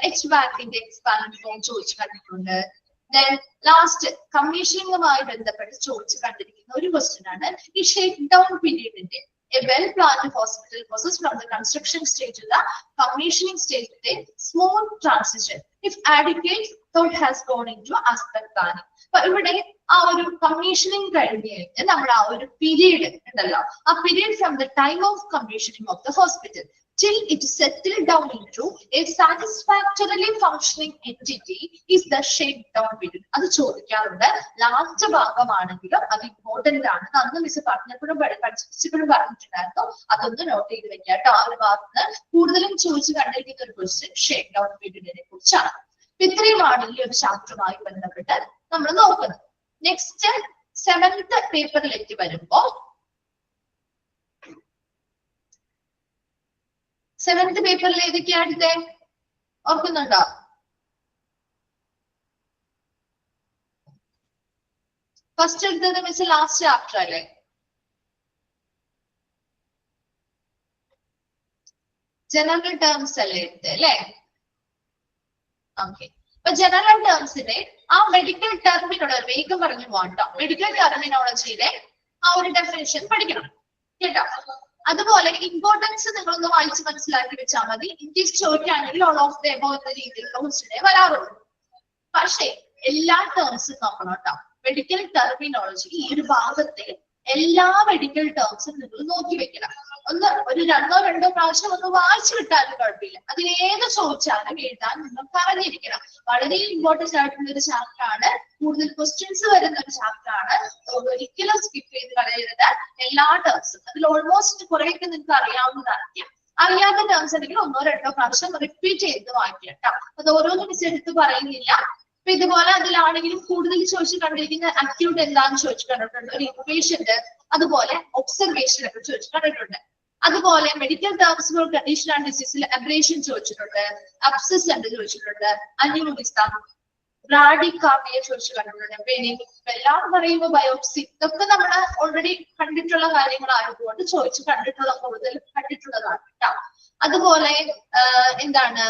എക്സ്പാൻഡിന്റെ എക്സ്പാൻഡ് ഫോം ചോദിച്ചു കണ്ടിട്ടുണ്ട്. Then last കമ്മീഷനിങ്ങുമായി ബന്ധപ്പെട്ട് ചോദിച്ചു കണ്ടിരിക്കുന്ന ഒരു ക്വസ്റ്റ്യൻ ആണ് ഈ ഷേക്ക് ഡൗൺ പീരീഡിന്റെ a well-planned hospital process from the construction stage to the commissioning stage with a smooth transition if adequate thought has gone into aspect planning. അപ്പൊ ഇവിടെ ആ ഒരു കമ്മീഷനിങ് കഴിഞ്ഞ് നമ്മൾ ആ ഒരു പീരീഡ് ഉണ്ടല്ലോ, ആ period from the time of commissioning of the hospital till it settled down into a satisfactorily functioning entity is the shakedown period. അത് ചോദിക്കാറുണ്ട്. ലാസ്റ്റ് ഭാഗമാണെങ്കിലും അത് ഇമ്പോർട്ടന്റ് ആണ്. അന്ന് മിസ് പറഞ്ഞപ്പോഴും പഠിച്ചിപ്പോഴും പറഞ്ഞിട്ടുണ്ടായിരുന്നു. അതൊന്ന് നോട്ട് ചെയ്ത് വെക്കുക കേട്ടോ. ആ ഒരു ഭാഗത്ത് കൂടുതലും ചോദിച്ചു കണ്ടിരിക്കുന്ന ഒരു ക്വസ്റ്റ്യൻ ഷേക്ക് ഡൗൺ പീരീഡിനെ കുറിച്ചാണ്. ഇത്രയുമാണ് ഈ ഒരു ചാപ്റ്ററുമായി ബന്ധപ്പെട്ട് നമ്മൾ നോക്കുന്നത്. നെക്സ്റ്റ് 7th പേപ്പറിലേക്ക് വരുമ്പോ 7th പേപ്പറിൽ ഏതൊക്കെയാണത്തെ ഓർക്കുന്നുണ്ടോ? ഫസ്റ്റ് എടുത്തത് മിസ് ലാസ്റ്റ് ചാപ്റ്റർ അല്ലേ? ജനറൽ ടേംസ് അല്ലേ എടുത്തത് അല്ലേ? ഓക്കെ. അപ്പൊ ജനറൽ ടേംസിന്റെ ആ മെഡിക്കൽ ടെർമിനോളജി വേഗം പറഞ്ഞു പോകട്ടോ. മെഡിക്കൽ ടെർമിനോളജിയുടെ ആ ഒരു ഡെഫിനേഷൻ പഠിക്കണം കേട്ടോ. അതുപോലെ ഇമ്പോർട്ടൻസ് നിങ്ങളൊന്ന് വായിച്ച് മനസ്സിലാക്കി വെച്ചാൽ മതി. ഇംഗ്ലീഷ് ചോദിക്കുകയാണെങ്കിൽ ഓൾ ഓഫ് ദ എബോവ് എന്ന രീതിയിലുള്ള ക്വസ്റ്റ്യനെ വരാറുള്ളൂ. പക്ഷേ എല്ലാ ടേംസും നോക്കണം കേട്ടോ. മെഡിക്കൽ ടെർമിനോളജി ഈ ഒരു ഭാഗത്തെ എല്ലാ മെഡിക്കൽ ടേംസും നിങ്ങൾ നോക്കി വെക്കണം. ഒന്ന് ഒരു 2 പ്രാവശ്യം ഒന്ന് വായിച്ചു കിട്ടാനും കുഴപ്പമില്ല. അതിൽ ഏത് ചോദിച്ചാലും എഴുതാൻ നിങ്ങൾ പറഞ്ഞിരിക്കണം. വളരെ ഇമ്പോർട്ടന്റ് ആയിട്ടുള്ള ഒരു ചാപ്റ്റർ ആണ്. കൂടുതൽ ക്വസ്റ്റ്യൻസ് വരുന്ന ഒരു ചാപ്റ്റർ ആണ്. ഒരിക്കലും സ്കിപ്പ് ചെയ്ത് കളയരുത്. എല്ലാ ടേംസും അതിൽ ഓൾമോസ്റ്റ് കുറെയൊക്കെ നിങ്ങൾക്ക് അറിയാവുന്നതായിരിക്കും. അറിയാത്ത ടേംസ് ഉണ്ടെങ്കിൽ 1-2 പ്രാവശ്യം റിപ്പീറ്റ് ചെയ്ത് വായിക്കാം കേട്ടോ. അത് ഓരോന്നും മിസ് എടുത്ത് പറയുന്നില്ല. അപ്പൊ ഇതുപോലെ അതിലാണെങ്കിലും കൂടുതൽ ചോദിച്ചു കണ്ടിരിക്കുന്ന അക്യൂട്ട് എന്താണെന്ന് ചോദിച്ചു കണ്ടിട്ടുണ്ട്. ഒരു ഇൻപേഷ്യന്റ്, അതുപോലെ ഒബ്സർവേഷൻ ഒക്കെ ചോദിച്ചു കണ്ടിട്ടുണ്ട്. അതുപോലെ medical terms for condition and ഡിസീസിൽ അബ്രേഷൻ ചോദിച്ചിട്ടുണ്ട്, അബ്സസ് ഉണ്ട് ചോദിച്ചിട്ടുണ്ട്, അന്യൂറിസം, ബ്രാഡികാർഡിയ ചോദിച്ചു കണ്ടിട്ടുണ്ട്, പെയിനിങ്. എല്ലാം പറയുമ്പോൾ ബയോപ്സി ഇതൊക്കെ നമ്മൾ ഓൾറെഡി കണ്ടിട്ടുള്ള കാര്യങ്ങളായതുകൊണ്ട് ചോദിച്ചു കണ്ടിട്ടുള്ള കൂടുതൽ കണ്ടിട്ടുള്ളതാണ് കേട്ടോ. അതുപോലെ എന്താണ്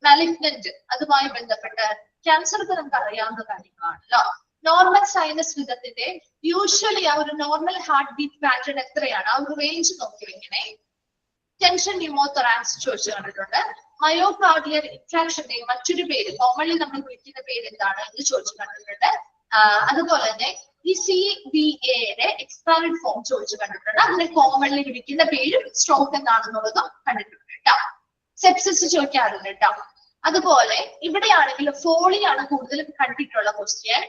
മാലിഗ്നന്റ്, അതുമായി ബന്ധപ്പെട്ട് ക്യാൻസർ ഒക്കെ നമുക്ക് അറിയാവുന്ന കാര്യങ്ങളാണല്ലോ. നോർമൽ സൈനസ് വിധത്തിന്റെ യൂഷ്വലി ആ ഒരു നോർമൽ ഹാർട്ട് ബീറ്റ് പാറ്റേൺ എത്രയാണ്, ആ ഒരു റേഞ്ച് നോക്കി വെക്കണേ. ടെൻഷൻ ന്യൂമോതൊറാക്സ് ചോദിച്ചു കണ്ടിട്ടുണ്ട്. മയോകാർഡിയൽ ഇൻഫ്രാക്ഷന്റെ മറ്റൊരു പേര് കോമൺലി നമ്മൾ വിളിക്കുന്ന പേര് എന്താണ് എന്ന് ചോദിച്ചു കണ്ടിട്ടുണ്ട്. അതുപോലെ തന്നെ ഈ CBAയുടെ എക്സ്പാൻഡ് ഫോം ചോദിച്ചു കണ്ടിട്ടുണ്ട്. അതിനെ കോമൺലി വിളിക്കുന്ന പേര് സ്ട്രോക്ക് എന്നാണെന്നുള്ളതും കണ്ടിട്ടുണ്ട് കേട്ടോ. സെപ്സിസ് ചോദിക്കാറുണ്ട് കേട്ടോ. അതുപോലെ ഇവിടെയാണെങ്കിൽ ഫോളിയാണ് കൂടുതലും കണ്ടിട്ടുള്ള ക്വസ്റ്റ്യൻ.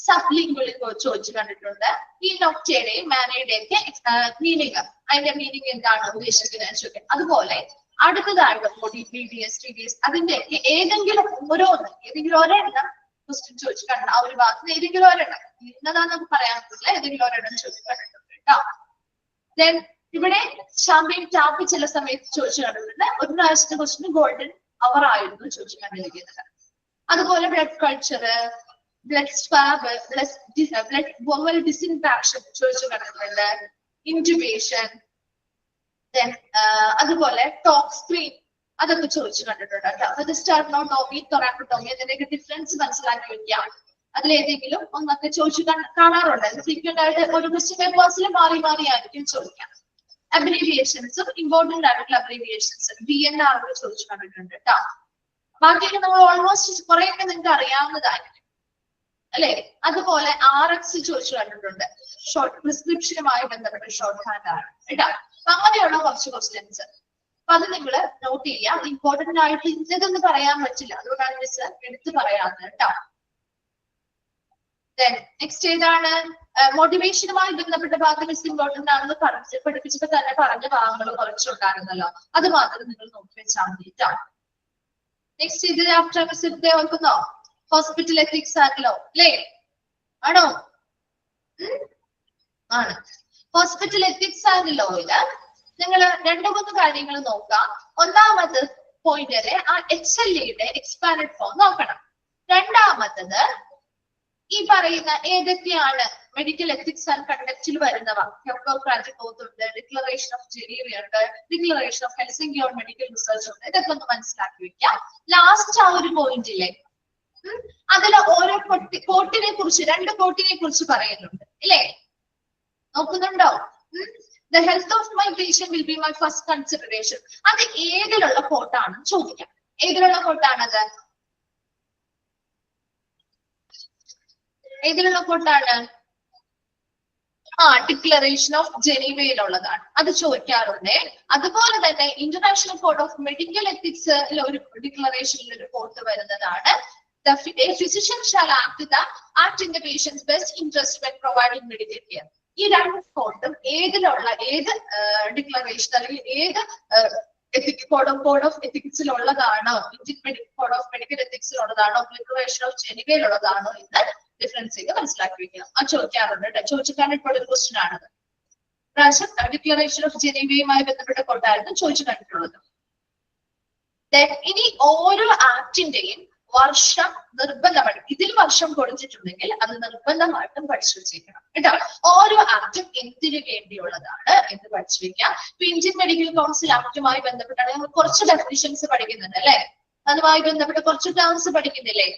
സബ്ലിംഗ്വലിൽ ചോദിച്ചു കണ്ടിട്ടുണ്ട്. ഈ നൊക്റ്റയുടെയും മാനയുടെയും ഒക്കെ മീനിങ്, അതിന്റെ മീനിങ് എന്താണ് ഉദ്ദേശിക്കുന്നത് ചോദിക്കാം. അതുപോലെ അടുത്തതായിട്ട് BDS, TDS അതിന്റെയൊക്കെ ഏതെങ്കിലും ഒരെണ്ണം ക്വസ്റ്റ്യൻ ചോദിച്ചു കണ്ടിട്ടുണ്ട്. ആ ഒരു ഭാഗത്ത് ഏതെങ്കിലും ഒരെണ്ണം ഇന്നതാന്ന് നമുക്ക് പറയാൻ പറ്റില്ല, ഏതെങ്കിലും ഒരെണ്ണം ചോദിച്ചു കണ്ടിട്ടുണ്ട് കേട്ടോ. ദെൻ ഇവിടെ ഷാമ്പയിൻ ടാപ്പ് ചില സമയത്ത് ചോദിച്ചു കണ്ടിട്ടുണ്ട്. ഒരു പ്രാവശ്യത്തെ ക്വസ്റ്റ്യൻ ഗോൾഡൻ അവർ ആയിരുന്നു ചോദിച്ചു കണ്ടിരിക്കുന്നത്. അതുപോലെ blood culture, blood swab, blood vowel disinfection ചോദിച്ചു കണ്ടിട്ടുണ്ട്. ഇൻറ്റുബേഷൻ, അതുപോലെ ടോക്ക് സ്ക്രീൻ അതൊക്കെ ചോദിച്ചു കണ്ടിട്ടുണ്ട് കേട്ടോ. അത് സ്റ്റെർണോട്ടോമി, തൊറാക്കോട്ടോമി അതിന്റെയൊക്കെ ഡിഫറൻസ് മനസ്സിലാക്കി വെക്കാം. അതിലേതെങ്കിലും ഒന്നൊക്കെ ചോദിച്ചു കാണാറുണ്ട്. ഫ്രീക്വന്റ് ആയിട്ട് ഒരു ക്വസ്റ്റ്യൻ പേപ്പേഴ്സിൽ മാറി ആയിരിക്കും ചോദിക്കാം. അബ്രീവിയേഷൻസും ഇമ്പോർട്ടന്റ് ആയിട്ടുള്ള അബ്രീവിയേഷൻസ് BNR ചോദിച്ചു കണ്ടിട്ടുണ്ട് കേട്ടോ. ബാക്കിയൊക്കെ നമ്മൾ ഓൾമോസ്റ്റ് കുറെയൊക്കെ നിങ്ങൾക്ക് അറിയാവുന്നതായിരിക്കും അല്ലെ. അതുപോലെ RX ചോദിച്ചു കണ്ടിട്ടുണ്ട്. ഷോർട്ട് പ്രിസ്ക്രിപ്ഷനുമായി ബന്ധപ്പെട്ട ഷോർട്ട് ഹാൻഡ് ആണ് കേട്ടോ. അപ്പൊ അങ്ങനെയുള്ള കുറച്ച് ക്വസ്റ്റ്യൻസ് അപ്പൊ അത് നിങ്ങൾ നോട്ട് ചെയ്യാം. ഇമ്പോർട്ടന്റ് ആയിട്ട് ഇന്നതൊന്നും പറയാൻ പറ്റില്ല, അതുകൊണ്ടാണ് മിസ് എടുത്ത് പറയാത്തത് കേട്ടോ. നെക്സ്റ്റ് ഏതാണ്? മോട്ടിവേഷനുമായി ബന്ധപ്പെട്ട ഭാഗം മിസ് ഇമ്പോർട്ടന്റ് ആണെന്ന് പഠിപ്പിച്ചപ്പോ തന്നെ പറഞ്ഞ ഭാഗങ്ങൾ കുറച്ചുണ്ടായിരുന്നല്ലോ, അത് മാത്രം നിങ്ങൾ നോക്കി വെച്ചാൽ മതി കേട്ടോ. നെക്സ്റ്റ് ഇത് ചാപ്റ്റർ മിസ് ഇവിടെ ഓർക്കുന്നോ? ഹോസ്പിറ്റൽ എത്തിക്സ് ആണല്ലോ അല്ലേ? ആണോ? ആണ്. ഹോസ്പിറ്റൽ എത്തിക്സ് ആണല്ലോ. ഇതില് നിങ്ങൾ 2-3 കാര്യങ്ങൾ നോക്കാം. ഒന്നാമത് പോയിന്റിലെ ആ HLAയുടെ എക്സ്പാൻഡ് ഫോം നോക്കണം. രണ്ടാമത്തത് ഈ പറയുന്ന ഏതൊക്കെയാണ് മെഡിക്കൽ എത്തിക്സ് ആൻഡ് കണ്ടക്റ്റിൽ വരുന്നവ. ഹിപ്പോക്രാറ്റിക് ഓത്ത് ഉണ്ട്, ഡിക്ലറേഷൻ ഓഫ് ജനീവ ഉണ്ട്, declaration of Helsinki on medical research ഉണ്ട്. ഇതൊക്കെ ഒന്ന് മനസ്സിലാക്കി വെക്കാം. ലാസ്റ്റ് ആ ഒരു പോയിന്റിലെ അതിൽ ഓരോ കോട്ടിനെ കുറിച്ച് 2 കോട്ടിനെ കുറിച്ച് പറയുന്നുണ്ട് ഇല്ലേ? നോക്കുന്നുണ്ടോ? The health of my patient will be my first consideration. അത് ഏതിലുള്ള കോട്ടാണ് ചോദിക്കാം. ഏതിലുള്ള കോട്ടാണത്? ഏതിലുള്ള കോട്ടാണ്? ഡിക്ലറേഷൻ ഓഫ് ജനീവയിലുള്ളതാണ്. അത് ചോദിക്കാറുണ്ട്. അതുപോലെ തന്നെ international code of medical ethics ഒരു ഡിക്ലറേഷനിൽ ഒരു കോട്ട് വരുന്നതാണ്. The physician shall act in the patient's best interest when providing medical care. ഈ 2 കോട്ടും ഏത് ഡിക്ലറേഷൻ അല്ലെങ്കിൽ ഏത് കോഡ് ഓഫ് എത്തിക്സിലുള്ളതാണോ, ഇന്ത്യൻ കോഡ് ഓഫ് മെഡിക്കൽ എത്തിക്സിലുള്ളതാണോ, ഡിക്ലറേഷൻ ഓഫ് ജനീവയിലുള്ളതാണോ എന്ന് ഡിഫറൻസ് ചെയ്ത് മനസ്സിലാക്കി വെക്കണം. അത് ചോദിക്കാറുണ്ട്. ചോദിച്ചിട്ടാണിപ്പോൾ ഒരു ക്വസ്റ്റ്യൻ ആണത്. പ്രാവശ്യം ഡിക്ലറേഷൻ ഓഫ് ജനീവയുമായി ബന്ധപ്പെട്ട കോട്ടായിരുന്നു ചോദിച്ചു കണ്ടിട്ടുള്ളത്. ഇനി ഓരോ ആക്ടിന്റെയും വർഷം നിർബന്ധമായിട്ടും, ഇതിൽ വർഷം കൊടുത്തിട്ടുണ്ടെങ്കിൽ അത് നിർബന്ധമായിട്ടും പഠിച്ചു വെച്ചേക്കണം കേട്ടോ. ഓരോ ആക്ടും എന്തിനു വേണ്ടിയുള്ളതാണ് എന്ന് പഠിച്ചു വെക്കാം. ഇപ്പൊ ഇന്ത്യൻ മെഡിക്കൽ കൗൺസിൽ ആക്ടുമായി ബന്ധപ്പെട്ടാണ് നമ്മൾ കുറച്ച് ഡെഫിനിഷൻസ് പഠിക്കുന്നുണ്ട് അല്ലെ? അതുമായി ബന്ധപ്പെട്ട് കുറച്ച് ടേംസ് പഠിക്കുന്നില്ലേ?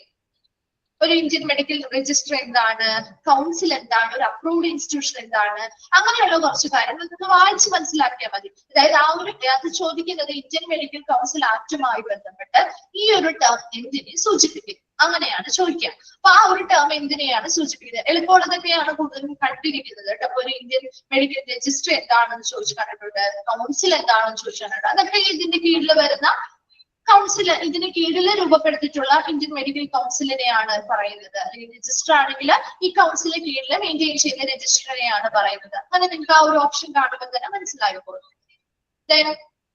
ഒരു ഇന്ത്യൻ മെഡിക്കൽ രജിസ്റ്റർ എന്താണ്, കൗൺസിൽ എന്താണ്, ഒരു അപ്രൂവ്ഡ് ഇൻസ്റ്റിറ്റ്യൂഷൻ എന്താണ്, അങ്ങനെയുള്ള കുറച്ച് കാര്യങ്ങൾ നിങ്ങൾ വായിച്ച് മനസ്സിലാക്കിയാൽ മതി. അതായത് അത് ചോദിക്കുന്നത് ഇന്ത്യൻ മെഡിക്കൽ കൗൺസിൽ ആക്ടുമായി ബന്ധപ്പെട്ട് ഈ ഒരു ടേം എന്തിനെ സൂചിപ്പിക്കും, അങ്ങനെയാണ് ചോദിക്കുക. അപ്പൊ ആ ഒരു ടേം എന്തിനെയാണ് സൂചിപ്പിക്കുന്നത്? എളുപ്പമുള്ള തന്നെയാണ് കൂടുതലും കണ്ടിരിക്കുന്നത് കേട്ടോ. അപ്പൊ ഒരു ഇന്ത്യൻ മെഡിക്കൽ രജിസ്റ്റർ എന്താണെന്ന് ചോദിച്ചു കണ്ടിട്ടുണ്ട്, കൗൺസിൽ എന്താണെന്ന് ചോദിച്ചു കണ്ടിട്ടുണ്ട്. അതൊക്കെ ഇതിന്റെ കീഴിൽ വരുന്ന കൗൺസിൽ, ഇതിന് കീഴിൽ രൂപപ്പെടുത്തിയിട്ടുള്ള ഇന്ത്യൻ മെഡിക്കൽ കൗൺസിലിനെയാണ് പറയുന്നത്. അല്ലെങ്കിൽ രജിസ്റ്റർ ആണെങ്കിൽ ഈ കൗൺസിലിന് കീഴിൽ മെയിൻറ്റെയിൻ ചെയ്യുന്ന രജിസ്റ്ററിനെയാണ് പറയുന്നത്. അങ്ങനെ നിങ്ങൾക്ക് ആ ഒരു ഓപ്ഷൻ കാണുമ്പോൾ തന്നെ മനസ്സിലായിപ്പോൾ.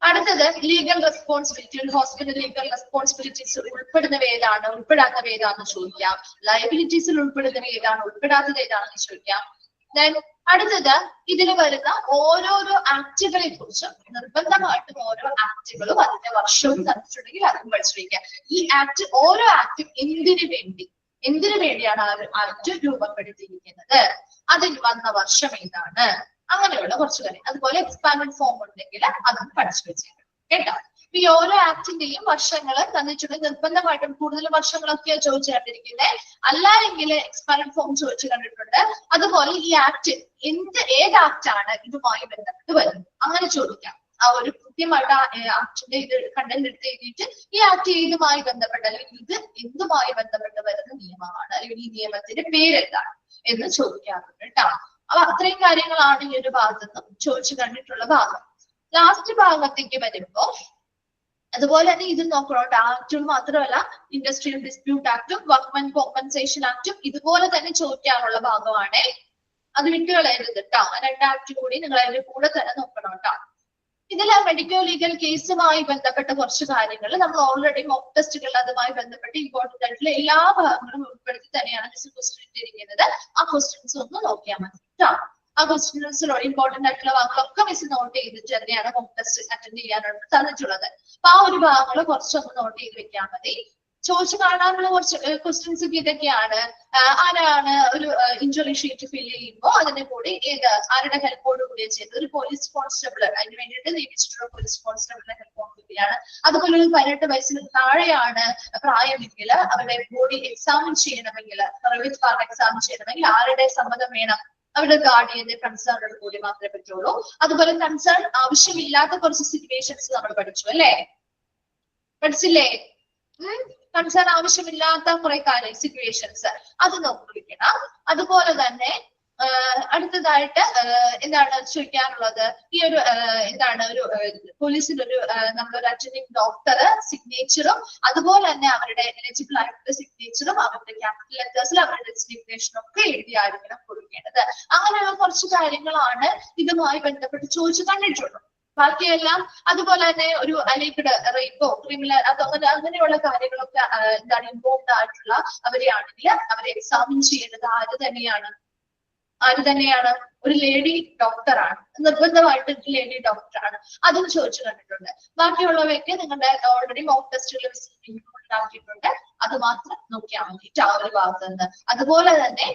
അടുത്തത് ലീഗൽ റെസ്പോൺസിബിലിറ്റി. ഒരു ഹോസ്പിറ്റൽ ലീഗൽ റെസ്പോൺസിബിലിറ്റീസ് ഉൾപ്പെടുന്നവ ഏതാണ്, ഉൾപ്പെടാത്തവ ഏതാണെന്ന് ചോദിക്കാം. ലയബിലിറ്റീസിൽ ഉൾപ്പെടുന്നവ ഏതാണ്, ഉൾപ്പെടാത്തത് ഏതാണെന്ന് ചോദിക്കാം. അടുത്തത് ഇതിൽ വരുന്ന ഓരോരോ ആക്ടുകളെ കുറിച്ചും നിർബന്ധമായിട്ടും ഓരോ ആക്ടുകളും അതിന്റെ വർഷവും തന്നിട്ടുണ്ടെങ്കിൽ അതും പഠിച്ചു വയ്ക്കുക. ഈ ആക്ട്, ഓരോ ആക്ടും എന്തിനു വേണ്ടിയാണ് ആ ഒരു ആക്ട് രൂപപ്പെടുത്തിയിരിക്കുന്നത്, അതിന് വന്ന വർഷം ഏതാണ്, അങ്ങനെയുള്ള കുറച്ച് കാര്യം. അതുപോലെ എക്സ്പാൻഡ് ഫോം ഉണ്ടെങ്കിൽ അതും പഠിച്ചു വെച്ചേക്കണം കേട്ടോ. ഈ ഓരോ ആക്ടിന്റെയും വർഷങ്ങൾ തന്നിട്ടുണ്ട്. നിർബന്ധമായിട്ടും കൂടുതൽ വർഷങ്ങളൊക്കെയാണ് ചോദിച്ചു കണ്ടിരിക്കുന്നത്, അല്ലാതെങ്കിൽ എക്സ്പാൻഡ് ഫോം ചോദിച്ചു കണ്ടിട്ടുണ്ട്. അതുപോലെ ഈ ആക്ട് ഏത് ആക്ട് ആണ് ഇതുമായി ബന്ധപ്പെട്ട് വരുന്നത്, അങ്ങനെ ചോദിക്കാം. ആ ഒരു കൃത്യമായിട്ട് ആ ആക്ടിന്റെ ഇത് കണ്ടന്റ് എടുത്ത് എഴുതിയിട്ട് ഈ ആക്ട് ഏതുമായി ബന്ധപ്പെട്ട അല്ലെങ്കിൽ ഇത് എന്തുമായി ബന്ധപ്പെട്ട് വരുന്ന നിയമമാണ്, അല്ലെങ്കിൽ ഈ നിയമത്തിന്റെ പേരെന്താണ് എന്ന് ചോദിക്കാറുണ്ട് കേട്ടോ. അപ്പൊ അത്രയും കാര്യങ്ങളാണ് ഈ ഒരു ഭാഗത്ത് നിന്നും ചോദിച്ചു കണ്ടിട്ടുള്ള ഭാഗം. ലാസ്റ്റ് ഭാഗത്തേക്ക് വരുമ്പോ അതുപോലെ തന്നെ ഇത് നോക്കണം. ആക്ടുകൾ മാത്രമല്ല, ഇൻഡസ്ട്രിയൽ ഡിസ്പ്യൂട്ട് ആക്ടും വർക്ക്മെൻ കോമ്പൻസേഷൻ ആക്ടും ഇതുപോലെ തന്നെ ചോദിക്കാനുള്ള ഭാഗമാണ്. അത് വിട്ടുകളയരുത് കേട്ടോ. 2 ആക്ട് കൂടി നിങ്ങൾ അതിന്റെ കൂടെ തന്നെ നോക്കണം കേട്ടോ. ഇതിൽ മെഡിക്കൽ ലീഗൽ കേസുമായി ബന്ധപ്പെട്ട കുറച്ച് കാര്യങ്ങൾ നമ്മൾ ഓൾറെഡി മോക്ക് ടെസ്റ്റുകൾ അതുമായി ബന്ധപ്പെട്ട് ഇമ്പോർട്ടന്റ് ആയിട്ടുള്ള എല്ലാ ഭാഗങ്ങളും ഉൾപ്പെടുത്തി തന്നെയാണ് മിസ് ക്വസ്റ്റ്യൻ ഇട്ടിരിക്കുന്നത്. ആ ക്വസ്റ്റ്യൻസ് ഒന്ന് നോക്കിയാൽ മതി കേട്ടോ. ആ ക്വസ്റ്റ്യൻസിലൂടെ ഇമ്പോർട്ടന്റ് ആയിട്ടുള്ള ഭാഗങ്ങളൊക്കെ മിസ് നോട്ട് ചെയ്തിട്ട് തന്നെയാണ് മോക്ക് ടെസ്റ്റ് അറ്റൻഡ് ചെയ്യാനായിട്ട് തന്നിട്ടുള്ളത്. അപ്പൊ ആ ഒരു ഭാഗങ്ങൾ കുറച്ചൊന്ന് നോട്ട് ചെയ്ത് വെക്കാൻ മതി. ചോദിച്ചു കാണാനുള്ള കുറച്ച് ക്വസ്റ്റ്യൻസ് ഇതൊക്കെയാണ്. ആരാണ് ഒരു ഇഞ്ചുറി ഷീറ്റ് ഫില്ല് ചെയ്യുമ്പോൾ അതിന്റെ കൂടി ആരുടെ ഹെൽപ്പോട് കൂടിയാണ് ചെയ്തത്? ഒരു പോലീസ് കോൺസ്റ്റബിൾ, അതിന് വേണ്ടിയിട്ട് നിയമിച്ചിട്ടുള്ള പോലീസ് കോൺസ്റ്റബിളിന്റെ ഹെൽപ്പോട് കൂടിയാണ്. അതുപോലെ ഒരു 18 വയസ്സിന് താഴെയാണ് പ്രായമെങ്കിൽ അവരുടെ ബോഡി എക്സാമിൻ ചെയ്യണമെങ്കിൽ, സർവീസ് പാർട്ട് എക്സാമിൻ ചെയ്യണമെങ്കിൽ ആരുടെ സമ്മതം വേണം? അവരുടെ ഗാർഡിയന്റെ കൺസേണോട് കൂടി മാത്രമേ പറ്റുള്ളൂ. അതുപോലെ കൺസേൺ ആവശ്യമില്ലാത്ത കുറച്ച് സിറ്റുവേഷൻസ് നമ്മൾ പഠിച്ചു അല്ലേ? പഠിച്ചില്ലേ? കൺസേൺ ആവശ്യമില്ലാത്ത കുറെ കാര്യം സിറ്റുവേഷൻസ് അത് നോക്കിയിരിക്കണം. അതുപോലെ തന്നെ അടുത്തതായിട്ട് എന്താണ് ചോദിക്കാനുള്ളത്? ഈ ഒരു എന്താണ് ഒരു പോലീസിലൊരു നമ്മളൊരു അറ്റൻഡിങ് ഡോക്ടർ സിഗ്നേച്ചറും അതുപോലെ തന്നെ അവരുടെ എലിജിബിൾ ആയിട്ടുള്ള സിഗ്നേച്ചറും അവരുടെ ക്യാപിറ്റൽ ലെറ്റേഴ്സിൽ അവരുടെ ഡെസ്റ്റിനേഷനും ഒക്കെ എഴുതിയായിരിക്കണം കൊടുക്കേണ്ടത്. അങ്ങനെയുള്ള കുറച്ച് കാര്യങ്ങളാണ് ഇതുമായി ബന്ധപ്പെട്ട് ചോദിച്ചു കണ്ടിട്ടുള്ളത്. ബാക്കിയെല്ലാം അതുപോലെ തന്നെ ഒരു അലീഗഡ് റേപ്പോ ക്രിമിനൽ അങ്ങനെയുള്ള കാര്യങ്ങളൊക്കെ എന്താണ് ഇൻവോൾവ് ആയിട്ടുള്ള അവരെയാണെങ്കിൽ അവരെ എക്സാമിൻ ചെയ്യേണ്ടത് ആര് തന്നെയാണ്? ഒരു ലേഡി ഡോക്ടറാണ്. നിർബന്ധമായിട്ട് ലേഡി ഡോക്ടറാണ്. അതും ചോദിച്ചു കണ്ടിട്ടുണ്ട്. ബാക്കിയുള്ളവയൊക്കെ നിങ്ങളുടെ ഓൾറെഡി മോക്ക് ടെസ്റ്റുകൾ ആക്കിയിട്ടുണ്ട്. അത് മാത്രം നോക്കിയാൽ മതി ആ ഒരു ഭാഗത്ത് നിന്ന്. അതുപോലെ തന്നെ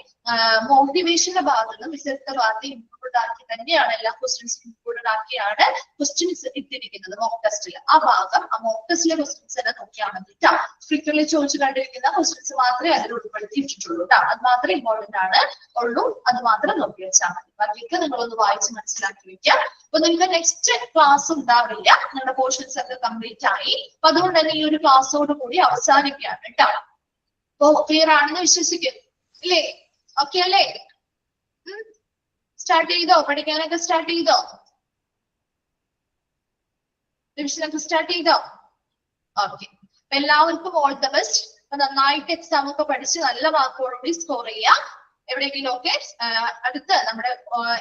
മോട്ടിവേഷന്റെ ഭാഗത്ത് നിന്ന് വിശുദ്ധ ഭാഗത്ത് ഇൻക്ലൂഡ് ഇൻക്ലൂഡഡ് ആക്കി തന്നെയാണ് എല്ലാ ക്വസ്റ്റ്യൻസും ഇൻക്ലൂഡഡ് ആക്കിയാണ് ക്വസ്റ്റ്യൻസ് ഇട്ടിരിക്കുന്നത് മോക്ക് ടെസ്റ്റിൽ. ആ ഭാഗം ആ മോക്ക് ടെസ്റ്റിലെ ക്വസ്റ്റ്യൻസ് തന്നെ നോക്കിയാൽ മതി കേട്ടോ. ഫ്രീക്വന്റ്ലി ചോദിച്ചു കണ്ടിരിക്കുന്ന ക്വസ്റ്റ്യൻസ് മാത്രമേ അതിൽ ഉൾപ്പെടുത്തിയിട്ടുള്ളൂ കേട്ടോ. അത് മാത്രമേ ഇമ്പോർട്ടന്റ് ആണ് ഉള്ളൂ, അത് മാത്രം നോക്കി വെച്ചാൽ മതി. ബാക്കിയൊക്കെ നിങ്ങളൊന്ന് വായിച്ച് മനസ്സിലാക്കി വെക്കുക. അപ്പൊ നിങ്ങൾക്ക് നെക്സ്റ്റ് ക്ലാസ് ഉണ്ടാവില്ല, നിങ്ങളുടെ പോർഷൻസ് ഒക്കെ കംപ്ലീറ്റ് ആയി. അപ്പൊ അതുകൊണ്ട് തന്നെ ഈ ഒരു ക്ലാസ്സോട് കൂടി അവസാനിക്കുകയാണ് കേട്ടോ. അപ്പൊ ക്ലിയർ ആണെന്ന് വിശ്വസിക്കുന്നു ഇല്ലേ? ഓക്കെ അല്ലേ? സ്റ്റാർട്ട് ചെയ്തോ? പഠിക്കാനൊക്കെ സ്റ്റാർട്ട് ചെയ്തോ? റിവിഷനൊക്കെ സ്റ്റാർട്ട് ചെയ്തോ? ഓക്കെ. അപ്പൊ എല്ലാവർക്കും ഓൾ ദ ബെസ്റ്റ്. അപ്പൊ നന്നായിട്ട് എക്സാം ഒക്കെ പഠിച്ച് നല്ല മാർക്കോടുകൂടി സ്കോർ ചെയ്യാം. എവിടെയെങ്കിലും ഒക്കെ അടുത്ത് നമ്മുടെ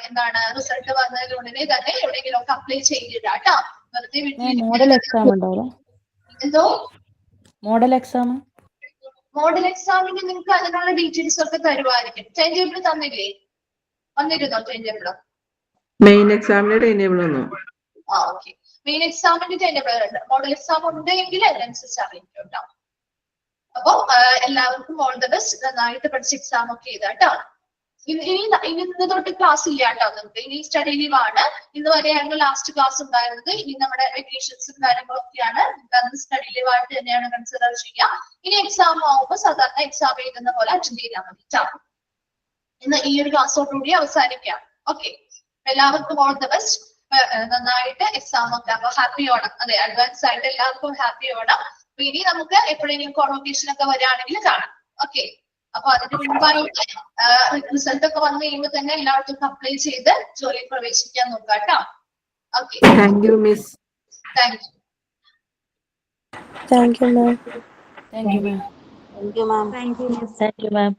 എന്താണ് റിസൾട്ട് വന്നതിനുടനെ തന്നെ എവിടെയെങ്കിലും ഒക്കെ അപ്ലൈ ചെയ്തിടാം കേട്ടോ. വെറുതെ മോഡൽ എക്സാം ഉണ്ടാവും. എന്തോ മോഡൽ എക്സാം? മോഡൽ എക്സാമിന് നിങ്ങൾക്ക് അതിനുള്ള ഡീറ്റെയിൽസ് ഒക്കെ തരുമായിരിക്കും. ടൈം ടേബിൾ തന്നില്ലേ? വന്നിരുന്നോ ടൈം ടേബിൾ? മെയിൻ എക്സാമിന്റെ ടൈം ടേബിൾ വന്നു. ആ ഓക്കെ. മെയിൻ എക്സാമിന്റെ ടൈം ടേബിൾ ഉണ്ട്. മോഡൽ എക്സാം ഉണ്ടെങ്കിൽ അതിനനുസരിച്ച് അറിയിക്കും കേട്ടോ. അപ്പൊ എല്ലാവർക്കും ഓൾ ദ ബെസ്റ്റ്. നന്നായിട്ട് പഠിച്ച് എക്സാം ഒക്കെ ചെയ്താട്ടോ. ഇന്ന് തൊട്ട് ക്ലാസ് ഇല്ല കേട്ടോ നിങ്ങൾക്ക്. ഇനി സ്റ്റഡി ലീവ് ആണ്. ഇന്ന് വരെയായിരുന്നു ലാസ്റ്റ് ക്ലാസ് ഉണ്ടായിരുന്നത്. ഇനി നമ്മുടെ വെക്കേഷൻസും കാര്യങ്ങളൊക്കെയാണ്. അന്ന് സ്റ്റഡി ലീവ് ആയിട്ട് തന്നെയാണ് കൺസിഡർ ചെയ്യുക. ഇനി എക്സാം ആവുമ്പോൾ സാധാരണ എക്സാം എഴുതുന്ന പോലെ അറ്റൻഡ് ചെയ്താൽ മതി കേട്ടോ. ഇന്ന് ഈ ഒരു ക്ലാസ്സോടുകൂടി അവസാനിക്കാം. ഓക്കെ. എല്ലാവർക്കും ഓൾ ദ ബെസ്റ്റ്. നന്നായിട്ട് എക്സാം ഒക്കെ. അപ്പൊ ഹാപ്പി ഓണം. അതെ, അഡ്വാൻസ് ആയിട്ട് എല്ലാവർക്കും ഹാപ്പി ഓണം. അപ്പൊ ഇനി നമുക്ക് എപ്പോഴെങ്കിലും കോൺവൊക്കേഷൻ ഒക്കെ വരികയാണെങ്കിൽ കാണാം. ഓക്കെ. അപ്പൊ അതിന് മുൻപായിട്ട് റിസൾട്ട് ഒക്കെ വന്നു കഴിയുമ്പോൾ തന്നെ എല്ലാവർക്കും അപ്ലൈ ചെയ്ത് ജോലിയിൽ പ്രവേശിക്കാൻ നോക്കാം കേട്ടോ. Okay. Thank you miss. Thank you. Thank you ma'am. Thank you ma'am. Thank you, ma'am. Thank you ma'am.